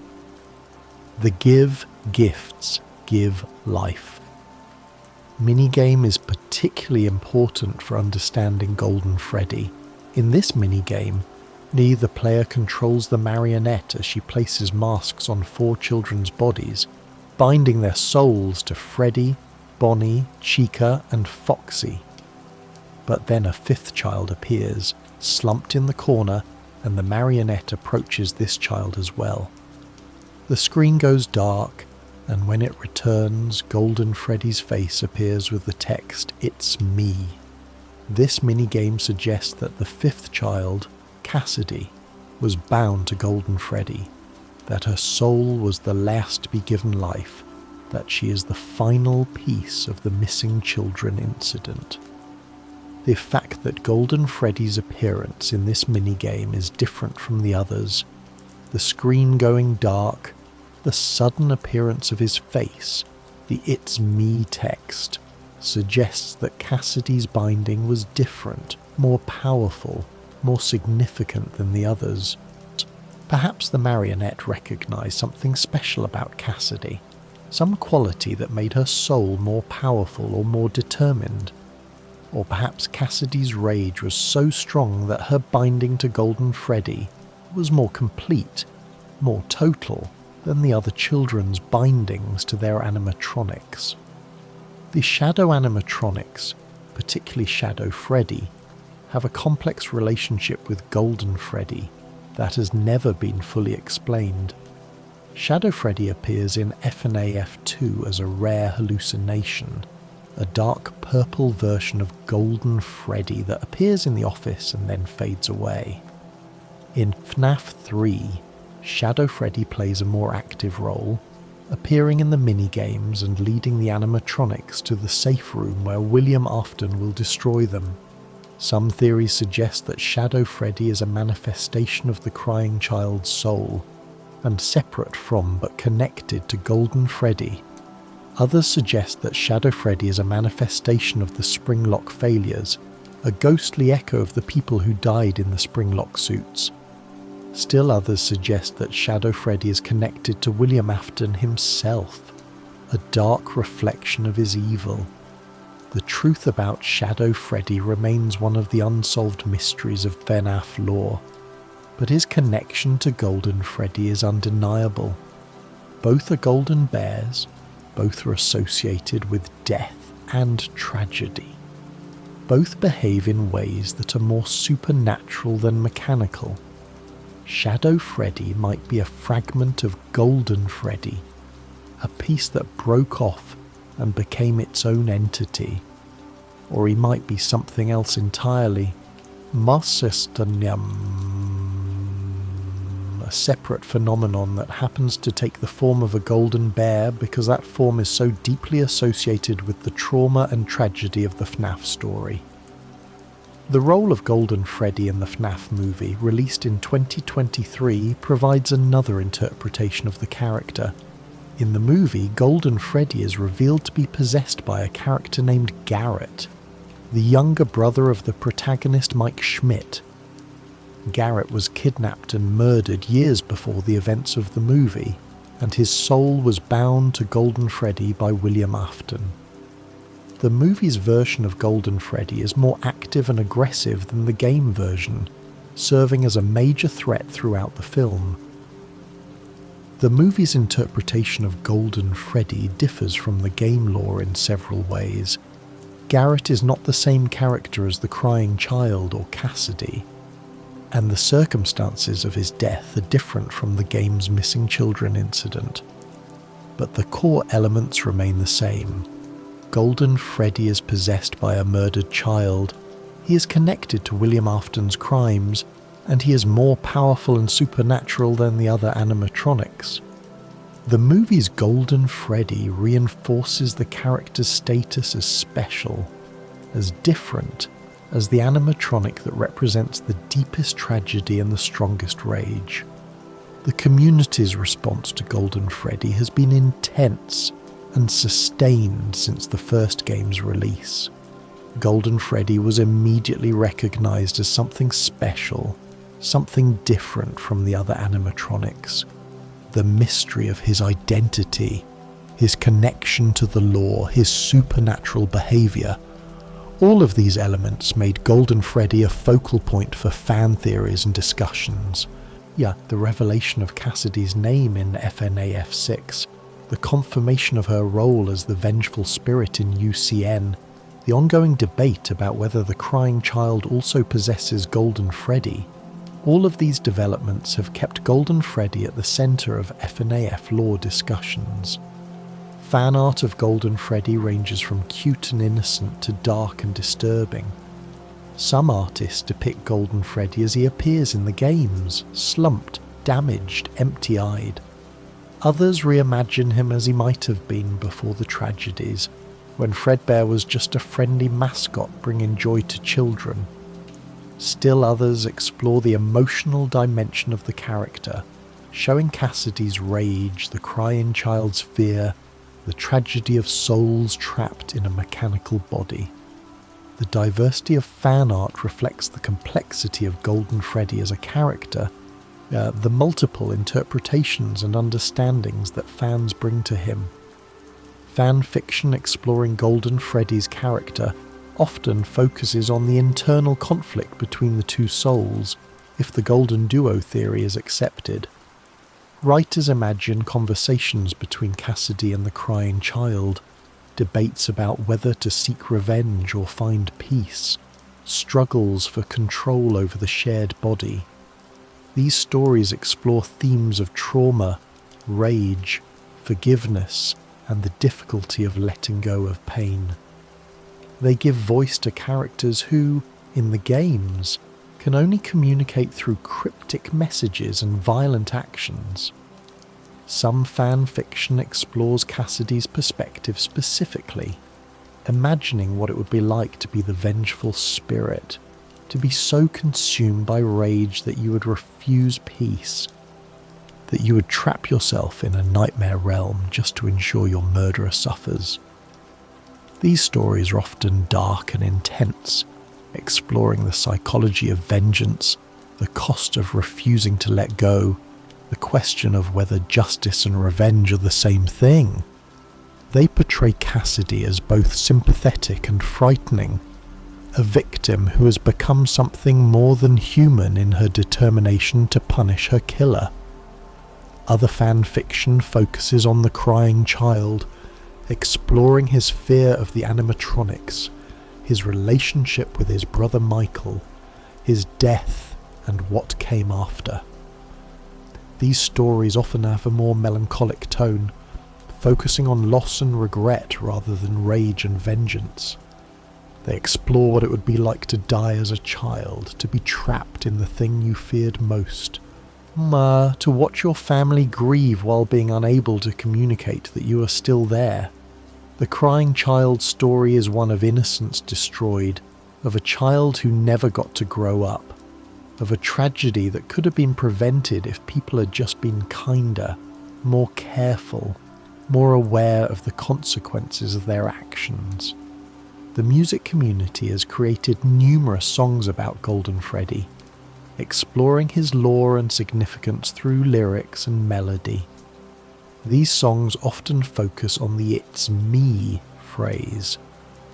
The give gifts give life. Minigame is particularly important for understanding Golden Freddy. In this minigame, the player controls the marionette as she places masks on 4 children's bodies, binding their souls to Freddy, Bonnie, Chica, and Foxy. But then a 5th child appears, slumped in the corner, and the marionette approaches this child as well. The screen goes dark, and when it returns, Golden Freddy's face appears with the text, "It's me." This minigame suggests that the 5th child, Cassidy, was bound to Golden Freddy, that her soul was the last to be given life, that she is the final piece of the missing children incident. The fact that Golden Freddy's appearance in this minigame is different from the others, the screen going dark, the sudden appearance of his face, the "It's me" text, suggests that Cassidy's binding was different, more powerful, more significant than the others. Perhaps the marionette recognized something special about Cassidy, some quality that made her soul more powerful or more determined. Or perhaps Cassidy's rage was so strong that her binding to Golden Freddy was more complete, more total than the other children's bindings to their animatronics. The shadow animatronics, particularly Shadow Freddy, have a complex relationship with Golden Freddy that has never been fully explained. Shadow Freddy appears in FNAF 2 as a rare hallucination, a dark purple version of Golden Freddy that appears in the office and then fades away. In FNAF 3, Shadow Freddy plays a more active role, appearing in the minigames and leading the animatronics to the safe room where William Afton will destroy them. Some theories suggest that Shadow Freddy is a manifestation of the crying child's soul, and separate from but connected to Golden Freddy. Others suggest that Shadow Freddy is a manifestation of the Springlock failures, a ghostly echo of the people who died in the Springlock suits. Still others suggest that Shadow Freddy is connected to William Afton himself, a dark reflection of his evil. The truth about Shadow Freddy remains one of the unsolved mysteries of FNAF lore, but his connection to Golden Freddy is undeniable. Both are golden bears, both are associated with death and tragedy. Both behave in ways that are more supernatural than mechanical. Shadow Freddy might be a fragment of Golden Freddy, a piece that broke off and became its own entity. Or he might be something else entirely. A separate phenomenon that happens to take the form of a golden bear because that form is so deeply associated with the trauma and tragedy of the FNAF story. The role of Golden Freddy in the FNAF movie, released in 2023, provides another interpretation of the character. In the movie, Golden Freddy is revealed to be possessed by a character named Garrett, the younger brother of the protagonist Mike Schmidt. Garrett was kidnapped and murdered years before the events of the movie, and his soul was bound to Golden Freddy by William Afton. The movie's version of Golden Freddy is more active and aggressive than the game version, serving as a major threat throughout the film. The movie's interpretation of Golden Freddy differs from the game lore in several ways. Garrett is not the same character as the crying child or Cassidy, and the circumstances of his death are different from the game's missing children incident. But the core elements remain the same. Golden Freddy is possessed by a murdered child, he is connected to William Afton's crimes, and he is more powerful and supernatural than the other animatronics. The movie's Golden Freddy reinforces the character's status as special, as different, as the animatronic that represents the deepest tragedy and the strongest rage. The community's response to Golden Freddy has been intense and sustained since the first game's release. Golden Freddy was immediately recognized as something special, something different from the other animatronics. The mystery of his identity, his connection to the lore, his supernatural behavior, all of these elements made Golden Freddy a focal point for fan theories and discussions. The revelation of Cassidy's name in FNAF 6, the confirmation of her role as the vengeful spirit in UCN, the ongoing debate about whether the crying child also possesses Golden Freddy. All of these developments have kept Golden Freddy at the centre of FNAF lore discussions. Fan art of Golden Freddy ranges from cute and innocent to dark and disturbing. Some artists depict Golden Freddy as he appears in the games, slumped, damaged, empty-eyed. Others reimagine him as he might have been before the tragedies, when Fredbear was just a friendly mascot bringing joy to children. Still others explore the emotional dimension of the character, showing Cassidy's rage, the crying child's fear, the tragedy of souls trapped in a mechanical body. The diversity of fan art reflects the complexity of Golden Freddy as a character, the multiple interpretations and understandings that fans bring to him. Fan fiction exploring Golden Freddy's character often focuses on the internal conflict between the two souls, if the Golden Duo theory is accepted. Writers imagine conversations between Cassidy and the crying child, debates about whether to seek revenge or find peace, struggles for control over the shared body. These stories explore themes of trauma, rage, forgiveness, and the difficulty of letting go of pain. They give voice to characters who, in the games, can only communicate through cryptic messages and violent actions. Some fan fiction explores Cassidy's perspective specifically, imagining what it would be like to be the vengeful spirit, to be so consumed by rage that you would refuse peace, that you would trap yourself in a nightmare realm just to ensure your murderer suffers. These stories are often dark and intense, exploring the psychology of vengeance, the cost of refusing to let go, the question of whether justice and revenge are the same thing. They portray Cassidy as both sympathetic and frightening, a victim who has become something more than human in her determination to punish her killer. Other fan fiction focuses on the crying child, exploring his fear of the animatronics, his relationship with his brother Michael, his death, and what came after. These stories often have a more melancholic tone, focusing on loss and regret rather than rage and vengeance. They explore what it would be like to die as a child, to be trapped in the thing you feared most. To watch your family grieve while being unable to communicate that you are still there. The crying child's story is one of innocence destroyed, of a child who never got to grow up, of a tragedy that could have been prevented if people had just been kinder, more careful, more aware of the consequences of their actions. The music community has created numerous songs about Golden Freddy, exploring his lore and significance through lyrics and melody. These songs often focus on the "it's me" phrase,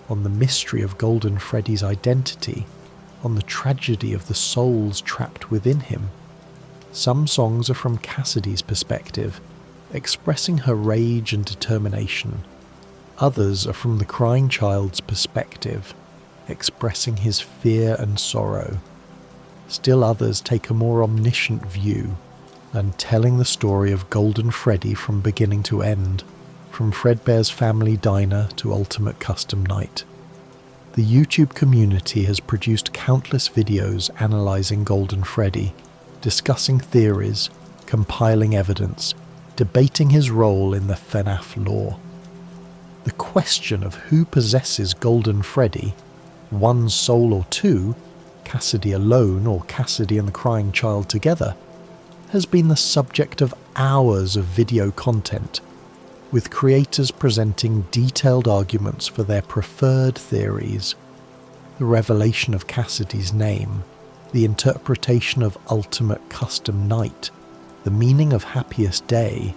on the mystery of Golden Freddy's identity, on the tragedy of the souls trapped within him. Some songs are from Cassidy's perspective, expressing her rage and determination. Others are from the crying child's perspective, expressing his fear and sorrow. Still others take a more omniscient view, and telling the story of Golden Freddy from beginning to end, from Fredbear's family diner to Ultimate Custom Night. The YouTube community has produced countless videos analysing Golden Freddy, discussing theories, compiling evidence, debating his role in the FNAF lore. The question of who possesses Golden Freddy, one soul or two, Cassidy alone or Cassidy and the crying child together, has been the subject of hours of video content, with creators presenting detailed arguments for their preferred theories. The revelation of Cassidy's name, the interpretation of Ultimate Custom Night, the meaning of Happiest Day,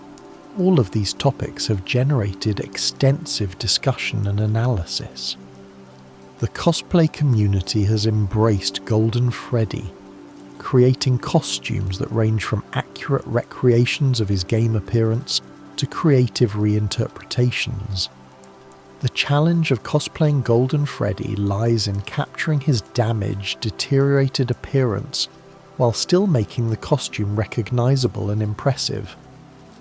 all of these topics have generated extensive discussion and analysis. The cosplay community has embraced Golden Freddy, creating costumes that range from accurate recreations of his game appearance to creative reinterpretations. The challenge of cosplaying Golden Freddy lies in capturing his damaged, deteriorated appearance while still making the costume recognizable and impressive.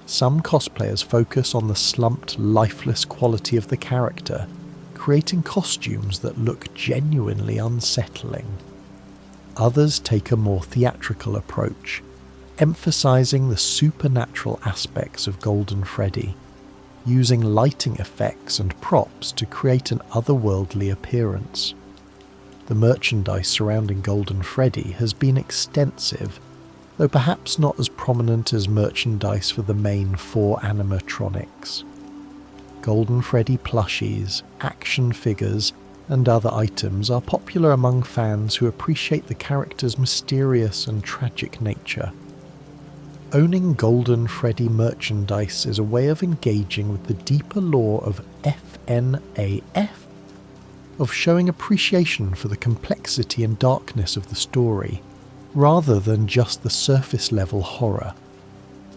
Some cosplayers focus on the slumped, lifeless quality of the character, creating costumes that look genuinely unsettling. Others take a more theatrical approach, emphasizing the supernatural aspects of Golden Freddy, using lighting effects and props to create an otherworldly appearance. The merchandise surrounding Golden Freddy has been extensive, though perhaps not as prominent as merchandise for the main 4 animatronics. Golden Freddy plushies, action figures, and other items are popular among fans who appreciate the character's mysterious and tragic nature. Owning Golden Freddy merchandise is a way of engaging with the deeper lore of FNAF, of showing appreciation for the complexity and darkness of the story, rather than just the surface-level horror.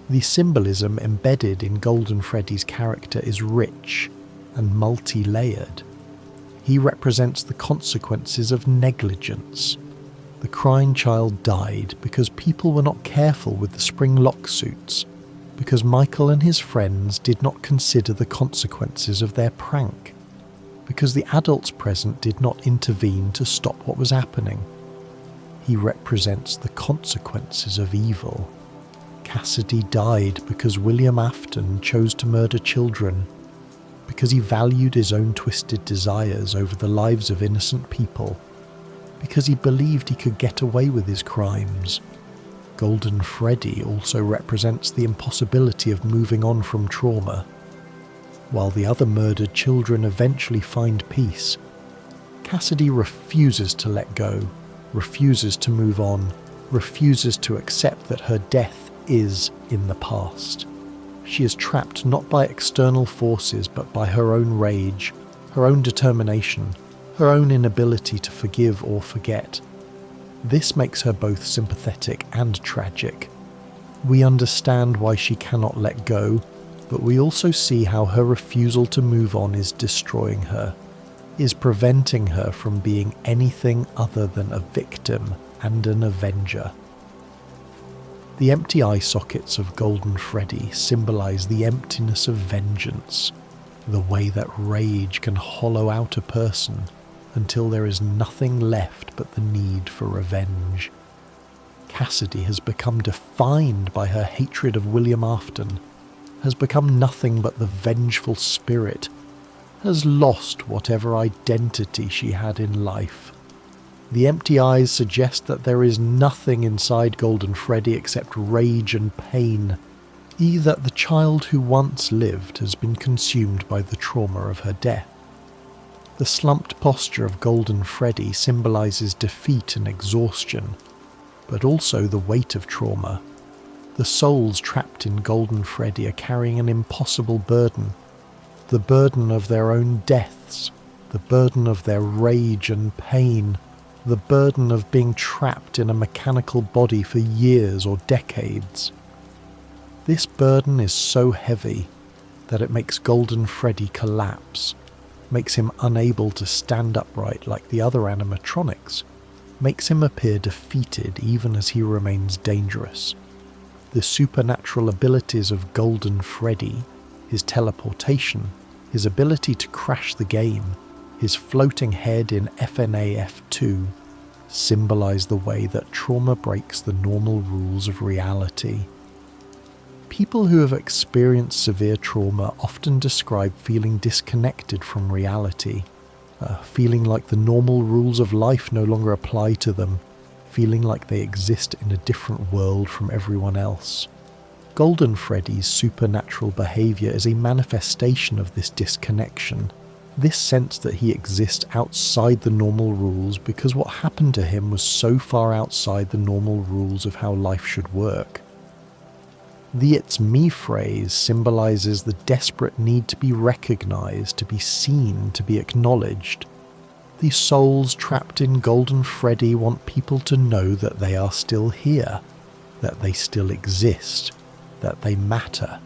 The symbolism embedded in Golden Freddy's character is rich and multi-layered. He represents the consequences of negligence. The crying child died because people were not careful with the spring lock suits, because Michael and his friends did not consider the consequences of their prank, because the adults present did not intervene to stop what was happening. He represents the consequences of evil. Cassidy died because William Afton chose to murder children, because he valued his own twisted desires over the lives of innocent people, because he believed he could get away with his crimes. Golden Freddy also represents the impossibility of moving on from trauma. While the other murdered children eventually find peace, Cassidy refuses to let go, refuses to move on, refuses to accept that her death is in the past. She is trapped not by external forces but by her own rage, her own determination, her own inability to forgive or forget. This makes her both sympathetic and tragic. We understand why she cannot let go, but we also see how her refusal to move on is destroying her, is preventing her from being anything other than a victim and an avenger. The empty eye sockets of Golden Freddy symbolize the emptiness of vengeance, the way that rage can hollow out a person until there is nothing left but the need for revenge. Cassidy has become defined by her hatred of William Afton, has become nothing but the vengeful spirit, has lost whatever identity she had in life. The empty eyes suggest that there is nothing inside Golden Freddy except rage and pain, either that the child who once lived has been consumed by the trauma of her death. The slumped posture of Golden Freddy symbolizes defeat and exhaustion, but also the weight of trauma. The souls trapped in Golden Freddy are carrying an impossible burden, the burden of their own deaths, the burden of their rage and pain, the burden of being trapped in a mechanical body for years or decades. This burden is so heavy that it makes Golden Freddy collapse, makes him unable to stand upright like the other animatronics, makes him appear defeated even as he remains dangerous. The supernatural abilities of Golden Freddy, his teleportation, his ability to crash the game, his floating head in FNAF 2, symbolize the way that trauma breaks the normal rules of reality. People who have experienced severe trauma often describe feeling disconnected from reality, feeling like the normal rules of life no longer apply to them, feeling like they exist in a different world from everyone else. Golden Freddy's supernatural behavior is a manifestation of this disconnection, this sense that he exists outside the normal rules because what happened to him was so far outside the normal rules of how life should work. The "it's me" phrase symbolizes the desperate need to be recognized, to be seen, to be acknowledged. The souls trapped in Golden Freddy want people to know that they are still here, that they still exist, that they matter.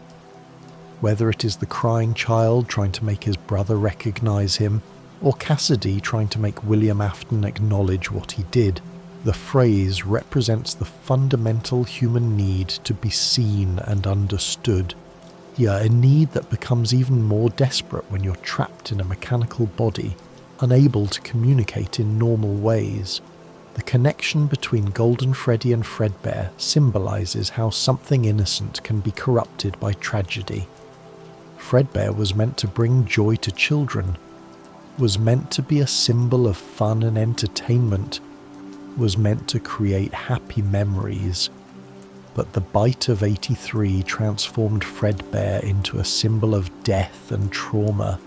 Whether it is the crying child trying to make his brother recognize him, or Cassidy trying to make William Afton acknowledge what he did, the phrase represents the fundamental human need to be seen and understood. Yeah, a need that becomes even more desperate when you're trapped in a mechanical body, unable to communicate in normal ways. The connection between Golden Freddy and Fredbear symbolizes how something innocent can be corrupted by tragedy. Fredbear was meant to bring joy to children, was meant to be a symbol of fun and entertainment, was meant to create happy memories. But the bite of 83 transformed Fredbear into a symbol of death and trauma,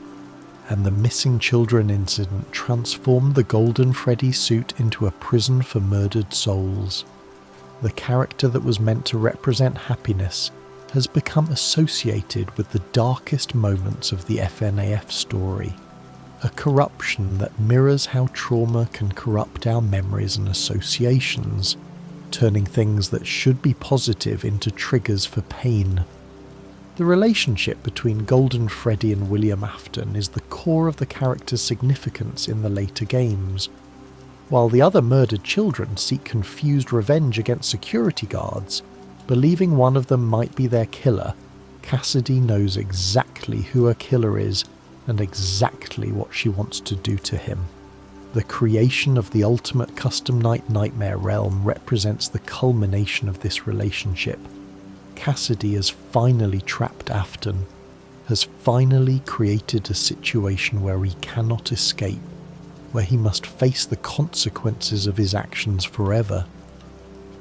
and the missing children incident transformed the Golden Freddy suit into a prison for murdered souls. The character that was meant to represent happiness has become associated with the darkest moments of the FNAF story, a corruption that mirrors how trauma can corrupt our memories and associations, turning things that should be positive into triggers for pain. The relationship between Golden Freddy and William Afton is the core of the character's significance in the later games. While the other murdered children seek confused revenge against security guards, believing one of them might be their killer, Cassidy knows exactly who her killer is and exactly what she wants to do to him. The creation of the ultimate custom night nightmare realm represents the culmination of this relationship. Cassidy has finally trapped Afton, has finally created a situation where he cannot escape, where he must face the consequences of his actions forever.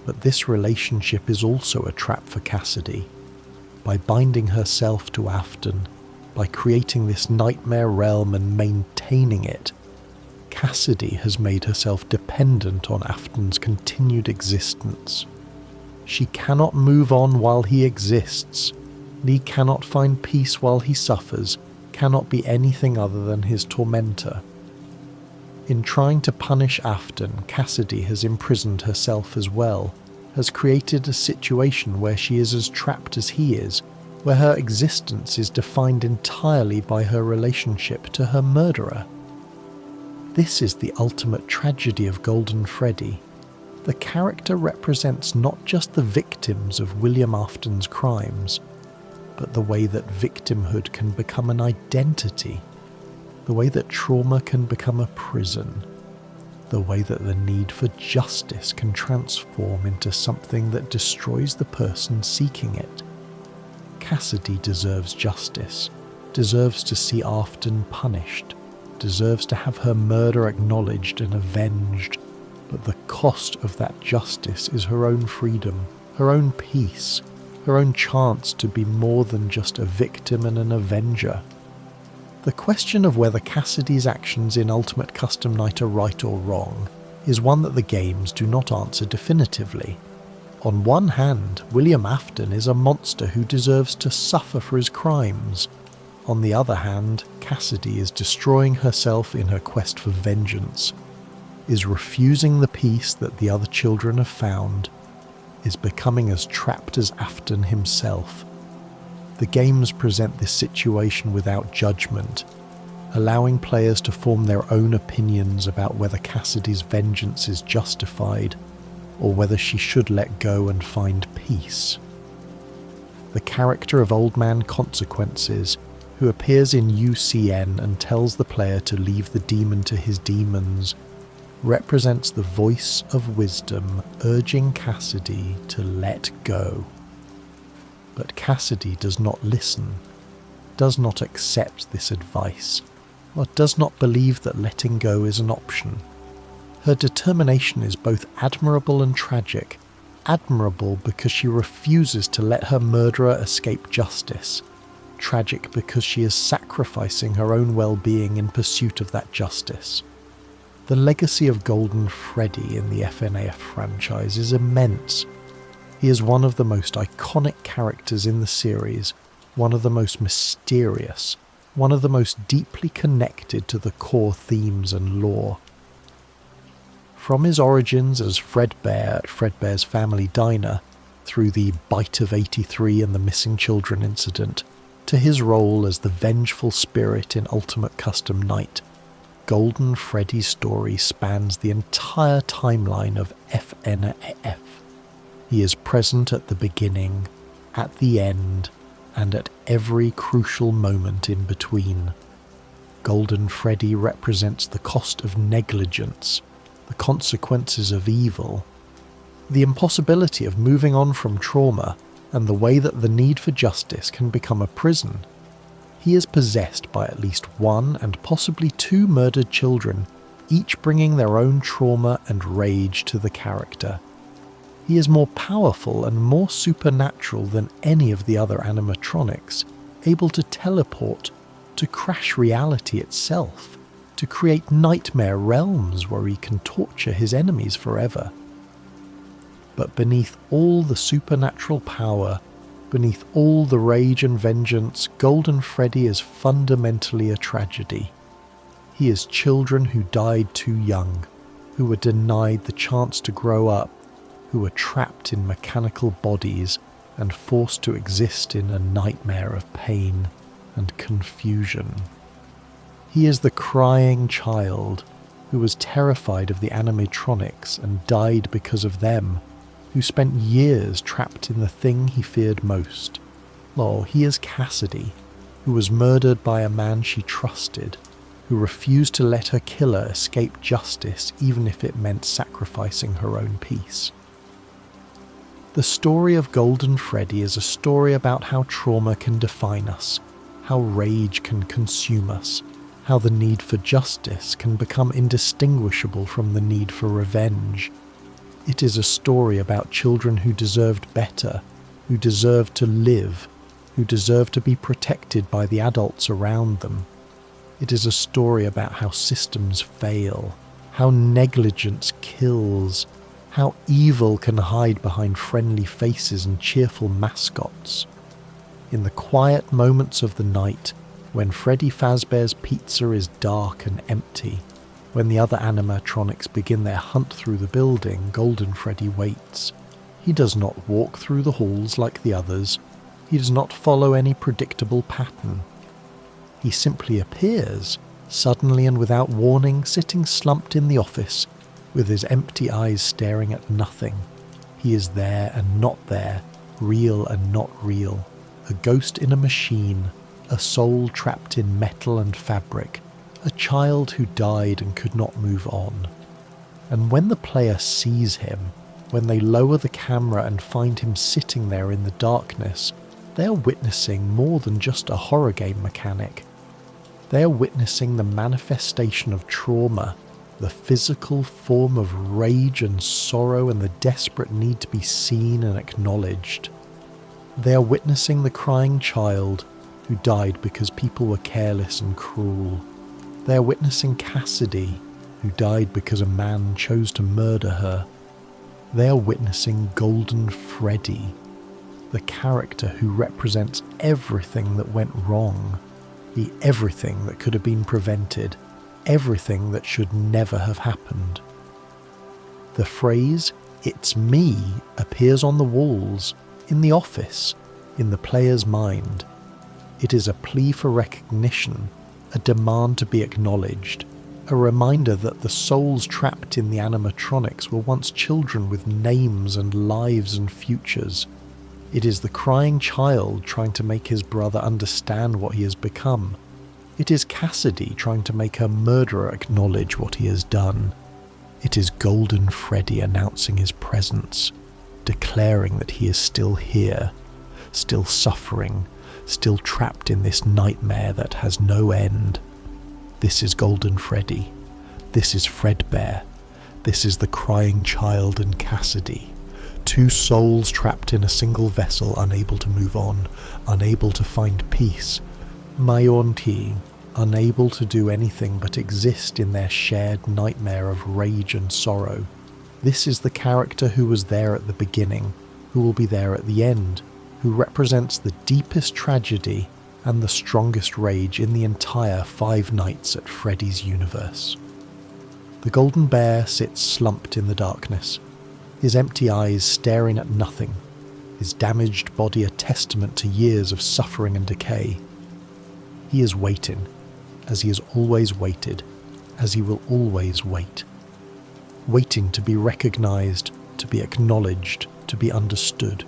But this relationship is also a trap for Cassidy. By binding herself to Afton, by creating this nightmare realm and maintaining it, Cassidy has made herself dependent on Afton's continued existence. She cannot move on while he exists. Lee cannot find peace while he suffers, cannot be anything other than his tormentor. In trying to punish Afton, Cassidy has imprisoned herself as well, has created a situation where she is as trapped as he is, where her existence is defined entirely by her relationship to her murderer. This is the ultimate tragedy of Golden Freddy. The character represents not just the victims of William Afton's crimes, but the way that victimhood can become an identity, the way that trauma can become a prison, the way that the need for justice can transform into something that destroys the person seeking it. Cassidy deserves justice, deserves to see Afton punished, deserves to have her murder acknowledged and avenged, but the cost of that justice is her own freedom, her own peace, her own chance to be more than just a victim and an avenger. The question of whether Cassidy's actions in Ultimate Custom Night are right or wrong is one that the games do not answer definitively. On one hand, William Afton is a monster who deserves to suffer for his crimes. On the other hand, Cassidy is destroying herself in her quest for vengeance, is refusing the peace that the other children have found, is becoming as trapped as Afton himself. The games present this situation without judgment, allowing players to form their own opinions about whether Cassidy's vengeance is justified or whether she should let go and find peace. The character of Old Man Consequences, who appears in UCN and tells the player to leave the demon to his demons, represents the voice of wisdom urging Cassidy to let go. But Cassidy does not listen, does not accept this advice, or does not believe that letting go is an option. Her determination is both admirable and tragic. Admirable because she refuses to let her murderer escape justice. Tragic because she is sacrificing her own well-being in pursuit of that justice. The legacy of Golden Freddy in the FNAF franchise is immense. He is one of the most iconic characters in the series, one of the most mysterious, one of the most deeply connected to the core themes and lore. From his origins as Fredbear at Fredbear's family diner, through the Bite of 83 and the Missing Children incident, to his role as the vengeful spirit in Ultimate Custom Night, Golden Freddy's story spans the entire timeline of FNAF. He is present at the beginning, at the end, and at every crucial moment in between. Golden Freddy represents the cost of negligence, the consequences of evil, the impossibility of moving on from trauma, and the way that the need for justice can become a prison. He is possessed by at least one and possibly two murdered children, each bringing their own trauma and rage to the character. He is more powerful and more supernatural than any of the other animatronics, able to teleport, to crash reality itself, to create nightmare realms where he can torture his enemies forever. But beneath all the supernatural power, beneath all the rage and vengeance, Golden Freddy is fundamentally a tragedy. He is children who died too young, who were denied the chance to grow up, who were trapped in mechanical bodies and forced to exist in a nightmare of pain and confusion. He is the crying child who was terrified of the animatronics and died because of them, who spent years trapped in the thing he feared most. Oh, he is Cassidy, who was murdered by a man she trusted, who refused to let her killer escape justice even if it meant sacrificing her own peace. The story of Golden Freddy is a story about how trauma can define us, how rage can consume us, how the need for justice can become indistinguishable from the need for revenge. It is a story about children who deserved better, who deserved to live, who deserved to be protected by the adults around them. It is a story about how systems fail, how negligence kills, how evil can hide behind friendly faces and cheerful mascots. In the quiet moments of the night, when Freddy Fazbear's Pizza is dark and empty, when the other animatronics begin their hunt through the building, Golden Freddy waits. He does not walk through the halls like the others. He does not follow any predictable pattern. He simply appears, suddenly and without warning, sitting slumped in the office, with his empty eyes staring at nothing. He is there and not there, real and not real, a ghost in a machine, a soul trapped in metal and fabric, a child who died and could not move on. And when the player sees him, when they lower the camera and find him sitting there in the darkness, they are witnessing more than just a horror game mechanic. They are witnessing the manifestation of trauma, the physical form of rage and sorrow and the desperate need to be seen and acknowledged. They are witnessing the crying child who died because people were careless and cruel. They are witnessing Cassidy, who died because a man chose to murder her. They are witnessing Golden Freddy, the character who represents everything that went wrong, the everything that could have been prevented, everything that should never have happened. The phrase, "It's me," appears on the walls, in the office, in the player's mind. It is a plea for recognition, a demand to be acknowledged, a reminder that the souls trapped in the animatronics were once children with names and lives and futures. It is the crying child trying to make his brother understand what he has become. It is Cassidy trying to make her murderer acknowledge what he has done. It is Golden Freddy announcing his presence, declaring that he is still here, still suffering, still trapped in this nightmare that has no end. This is Golden Freddy. This is Fredbear. This is the crying child and Cassidy. Two souls trapped in a single vessel, unable to move on, unable to find peace. Maionti, unable to do anything but exist in their shared nightmare of rage and sorrow. This is the character who was there at the beginning, who will be there at the end, who represents the deepest tragedy and the strongest rage in the entire 5 Nights at Freddy's universe. The golden bear sits slumped in the darkness, his empty eyes staring at nothing, his damaged body a testament to years of suffering and decay. He is waiting, as he has always waited, as he will always wait. Waiting to be recognized, to be acknowledged, to be understood.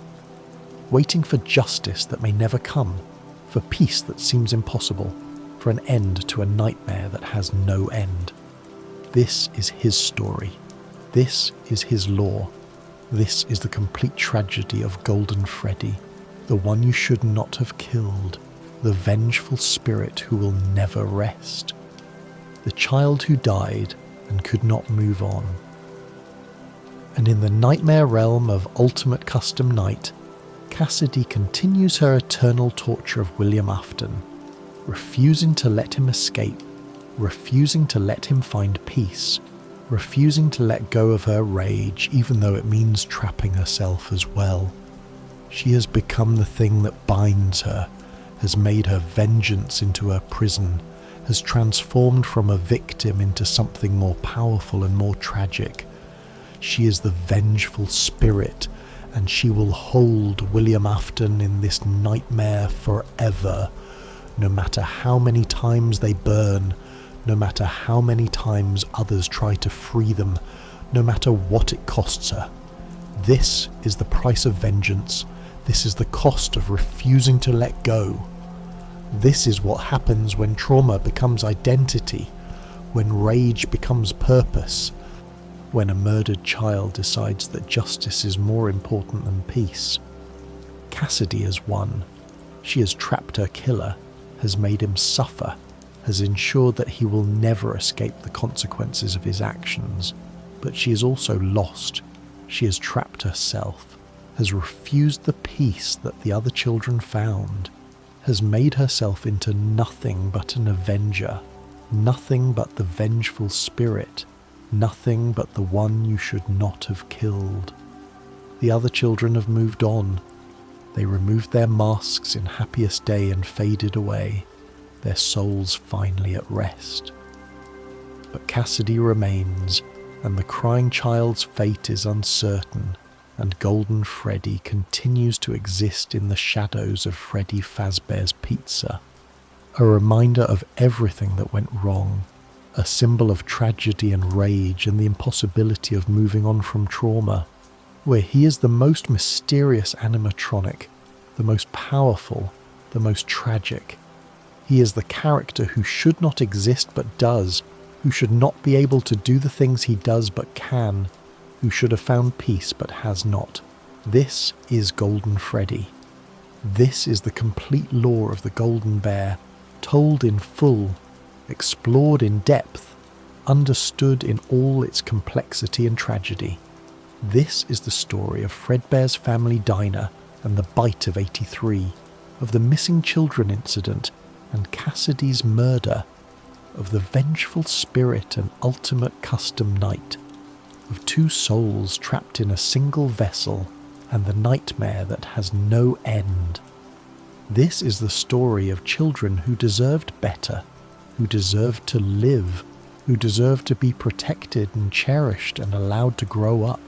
Waiting for justice that may never come, for peace that seems impossible, for an end to a nightmare that has no end. This is his story. This is his lore. This is the complete tragedy of Golden Freddy, the one you should not have killed, the vengeful spirit who will never rest, the child who died and could not move on. And in the nightmare realm of Ultimate Custom Night, Cassidy continues her eternal torture of William Afton, refusing to let him escape, refusing to let him find peace, refusing to let go of her rage even though it means trapping herself as well. She has become the thing that binds her, has made her vengeance into her prison, has transformed from a victim into something more powerful and more tragic. She is the vengeful spirit, and she will hold William Afton in this nightmare forever, no matter how many times they burn, no matter how many times others try to free them, no matter what it costs her. This is the price of vengeance. This is the cost of refusing to let go. This is what happens when trauma becomes identity, when rage becomes purpose, when a murdered child decides that justice is more important than peace. Cassidy has won. She has trapped her killer, has made him suffer, has ensured that he will never escape the consequences of his actions. But she is also lost. She has trapped herself, has refused the peace that the other children found, has made herself into nothing but an avenger, nothing but the vengeful spirit, nothing but the one you should not have killed. The other children have moved on. They removed their masks in Happiest Day and faded away, their souls finally at rest. But Cassidy remains, and the crying child's fate is uncertain, and Golden Freddy continues to exist in the shadows of Freddy Fazbear's Pizza, a reminder of everything that went wrong, a symbol of tragedy and rage and the impossibility of moving on from trauma, where he is the most mysterious animatronic, the most powerful, the most tragic. He is the character who should not exist but does, who should not be able to do the things he does but can, who should have found peace but has not. This is Golden Freddy. This is the complete lore of the Golden Bear, told in full, explored in depth, understood in all its complexity and tragedy. This is the story of Fredbear's family diner and the bite of '83, of the missing children incident and Cassidy's murder, of the vengeful spirit and ultimate custom night, of two souls trapped in a single vessel and the nightmare that has no end. This is the story of children who deserved better, who deserved to live, who deserved to be protected and cherished and allowed to grow up.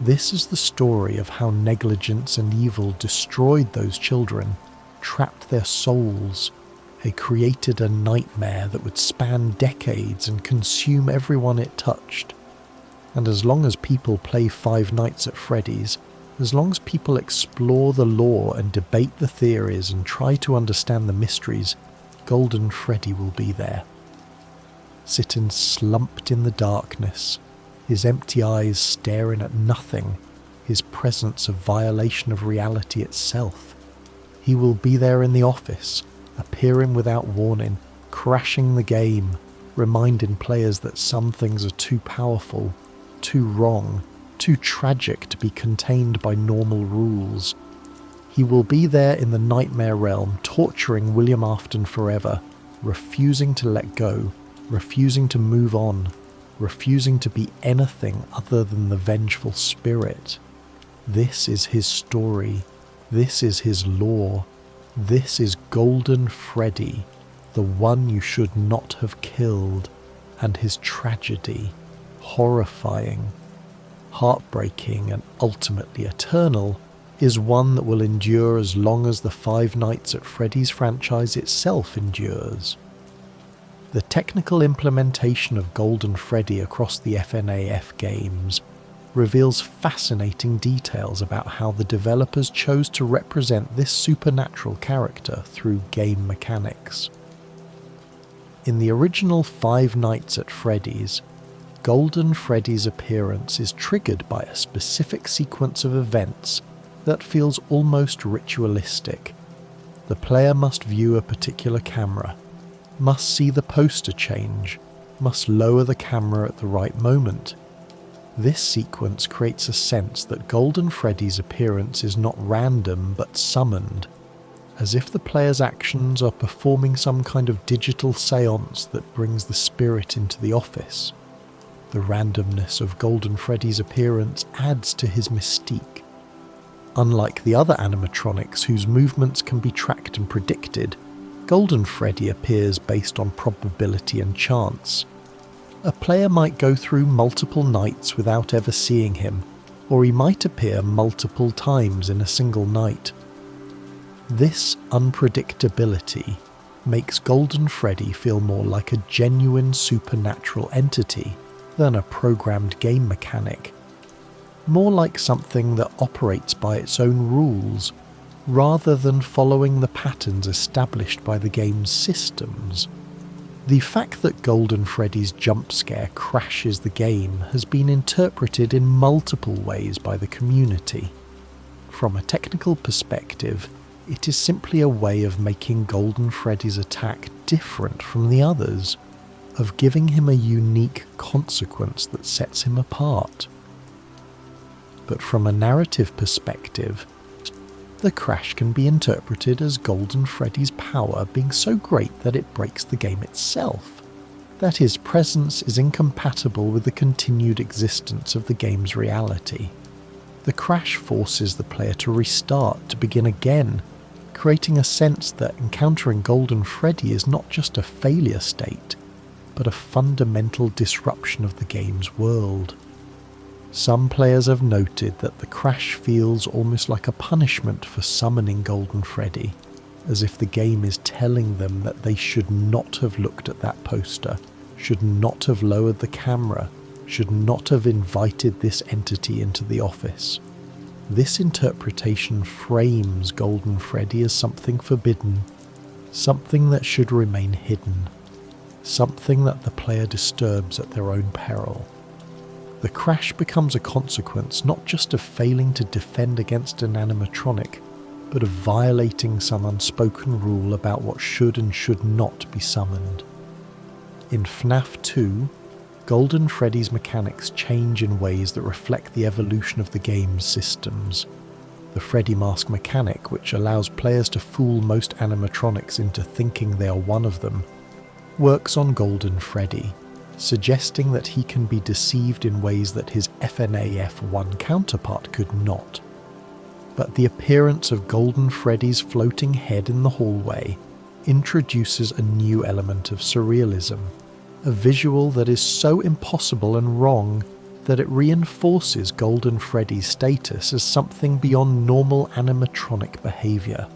This is the story of how negligence and evil destroyed those children, trapped their souls. They created a nightmare that would span decades and consume everyone it touched. And as long as people play Five Nights at Freddy's, as long as people explore the lore and debate the theories and try to understand the mysteries, Golden Freddy will be there. Sitting slumped in the darkness, his empty eyes staring at nothing, his presence a violation of reality itself. He will be there in the office, appearing without warning, crashing the game, reminding players that some things are too powerful, too wrong, too tragic to be contained by normal rules. He will be there in the nightmare realm, torturing William Afton forever, refusing to let go, refusing to move on, refusing to be anything other than the vengeful spirit. This is his story. This is his lore. This is Golden Freddy, the one you should not have killed, and his tragedy, horrifying, heartbreaking, and ultimately eternal, is one that will endure as long as the Five Nights at Freddy's franchise itself endures. The technical implementation of Golden Freddy across the FNAF games reveals fascinating details about how the developers chose to represent this supernatural character through game mechanics. In the original Five Nights at Freddy's, Golden Freddy's appearance is triggered by a specific sequence of events that feels almost ritualistic. The player must view a particular camera, must see the poster change, must lower the camera at the right moment. This sequence creates a sense that Golden Freddy's appearance is not random but summoned, as if the player's actions are performing some kind of digital seance that brings the spirit into the office. The randomness of Golden Freddy's appearance adds to his mystique. Unlike the other animatronics whose movements can be tracked and predicted, Golden Freddy appears based on probability and chance. A player might go through multiple nights without ever seeing him, or he might appear multiple times in a single night. This unpredictability makes Golden Freddy feel more like a genuine supernatural entity than a programmed game mechanic, more like something that operates by its own rules, rather than following the patterns established by the game's systems. The fact that Golden Freddy's jump scare crashes the game has been interpreted in multiple ways by the community. From a technical perspective, it is simply a way of making Golden Freddy's attack different from the others, of giving him a unique consequence that sets him apart. But from a narrative perspective, The crash can be interpreted as Golden Freddy's power being so great that it breaks the game itself, that his presence is incompatible with the continued existence of the game's reality. The crash forces the player to restart, to begin again, creating a sense that encountering Golden Freddy is not just a failure state, but a fundamental disruption of the game's world. Some players have noted that the crash feels almost like a punishment for summoning Golden Freddy, as if the game is telling them that they should not have looked at that poster, should not have lowered the camera, should not have invited this entity into the office. This interpretation frames Golden Freddy as something forbidden, something that should remain hidden, something that the player disturbs at their own peril. The crash becomes a consequence not just of failing to defend against an animatronic, but of violating some unspoken rule about what should and should not be summoned. In FNAF 2, Golden Freddy's mechanics change in ways that reflect the evolution of the game's systems. The Freddy mask mechanic, which allows players to fool most animatronics into thinking they are one of them, works on Golden Freddy, suggesting that he can be deceived in ways that his FNAF 1 counterpart could not. But the appearance of Golden Freddy's floating head in the hallway introduces a new element of surrealism, a visual that is so impossible and wrong that it reinforces Golden Freddy's status as something beyond normal animatronic behaviour.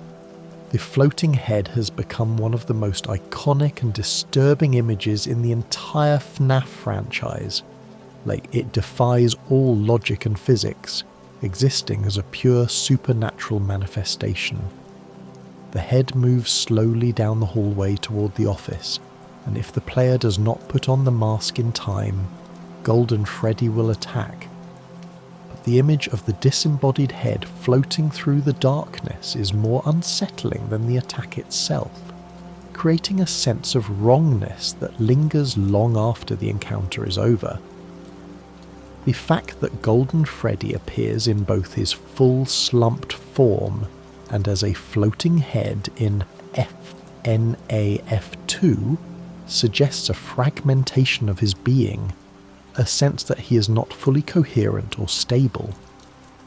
The floating head has become one of the most iconic and disturbing images in the entire FNAF franchise. It defies all logic and physics, existing as a pure supernatural manifestation. The head moves slowly down the hallway toward the office, and if the player does not put on the mask in time, Golden Freddy will attack. But the image of the disembodied head floating through the darkness is more unsettling than the attack itself, creating a sense of wrongness that lingers long after the encounter is over. The fact that Golden Freddy appears in both his full slumped form and as a floating head in FNAF 2 suggests a fragmentation of his being, a sense that he is not fully coherent or stable.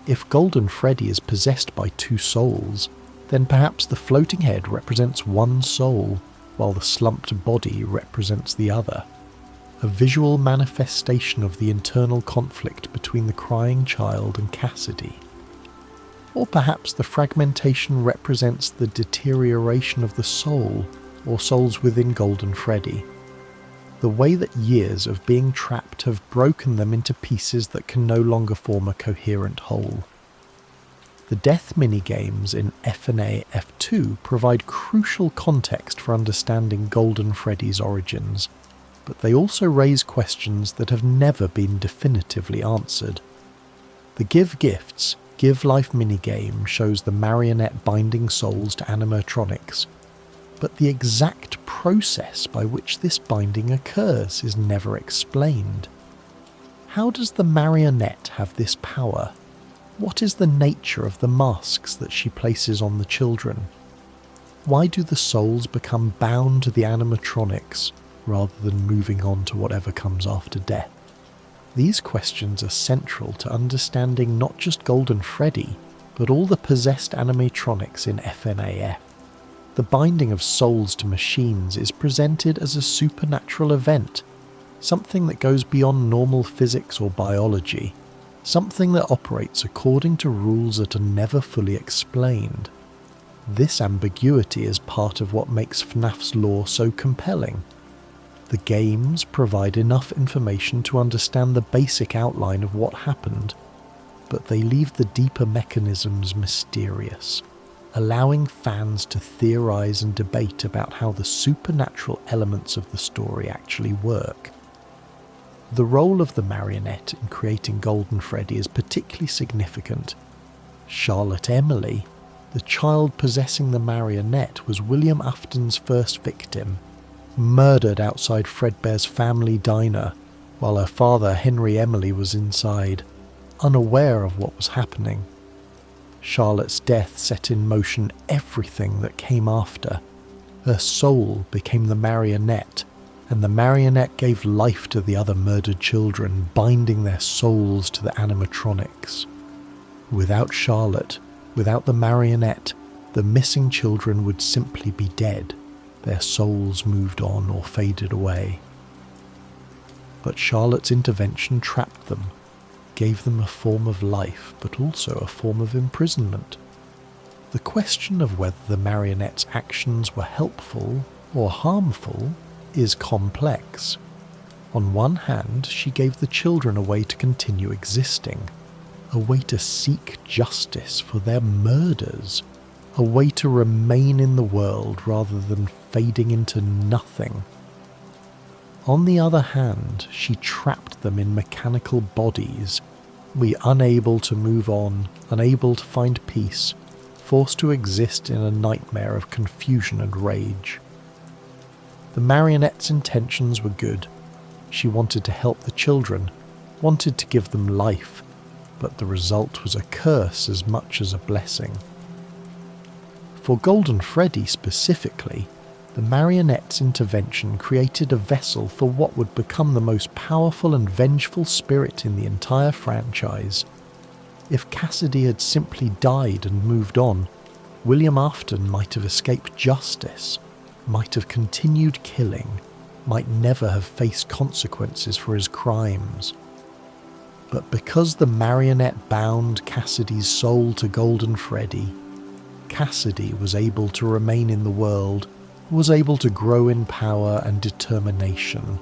If Golden Freddy is possessed by two souls, then perhaps the floating head represents one soul, while the slumped body represents the other. A visual manifestation of the internal conflict between the crying child and Cassidy. Or perhaps the fragmentation represents the deterioration of the soul, or souls within Golden Freddy. The way that years of being trapped have broken them into pieces that can no longer form a coherent whole. The death minigames in FNAF 2 provide crucial context for understanding Golden Freddy's origins, but they also raise questions that have never been definitively answered. The Give Gifts, Give Life minigame shows the marionette binding souls to animatronics, but the exact process by which this binding occurs is never explained. How does the marionette have this power? What is the nature of the masks that she places on the children? Why do the souls become bound to the animatronics rather than moving on to whatever comes after death? These questions are central to understanding not just Golden Freddy, but all the possessed animatronics in FNAF. The binding of souls to machines is presented as a supernatural event, something that goes beyond normal physics or biology, something that operates according to rules that are never fully explained. This ambiguity is part of what makes FNAF's lore so compelling. The games provide enough information to understand the basic outline of what happened, but they leave the deeper mechanisms mysterious, allowing fans to theorize and debate about how the supernatural elements of the story actually work. The role of the marionette in creating Golden Freddy is particularly significant. Charlotte Emily, the child possessing the marionette, was William Afton's first victim, murdered outside Fredbear's family diner while her father Henry Emily was inside, unaware of what was happening. Charlotte's death set in motion everything that came after. Her soul became the marionette, and the marionette gave life to the other murdered children, binding their souls to the animatronics. Without Charlotte, without the marionette, the missing children would simply be dead. Their souls moved on or faded away. But Charlotte's intervention trapped them, gave them a form of life, but also a form of imprisonment. The question of whether the marionette's actions were helpful or harmful is complex. On one hand, she gave the children a way to continue existing, a way to seek justice for their murders, a way to remain in the world rather than fading into nothing. On the other hand, she trapped them in mechanical bodies, unable to move on, unable to find peace, forced to exist in a nightmare of confusion and rage. The marionette's intentions were good. She wanted to help the children, wanted to give them life, but the result was a curse as much as a blessing. For Golden Freddy specifically, the marionette's intervention created a vessel for what would become the most powerful and vengeful spirit in the entire franchise. If Cassidy had simply died and moved on, William Afton might have escaped justice, might have continued killing, might never have faced consequences for his crimes. But because the marionette bound Cassidy's soul to Golden Freddy, Cassidy was able to remain in the world, was able to grow in power and determination,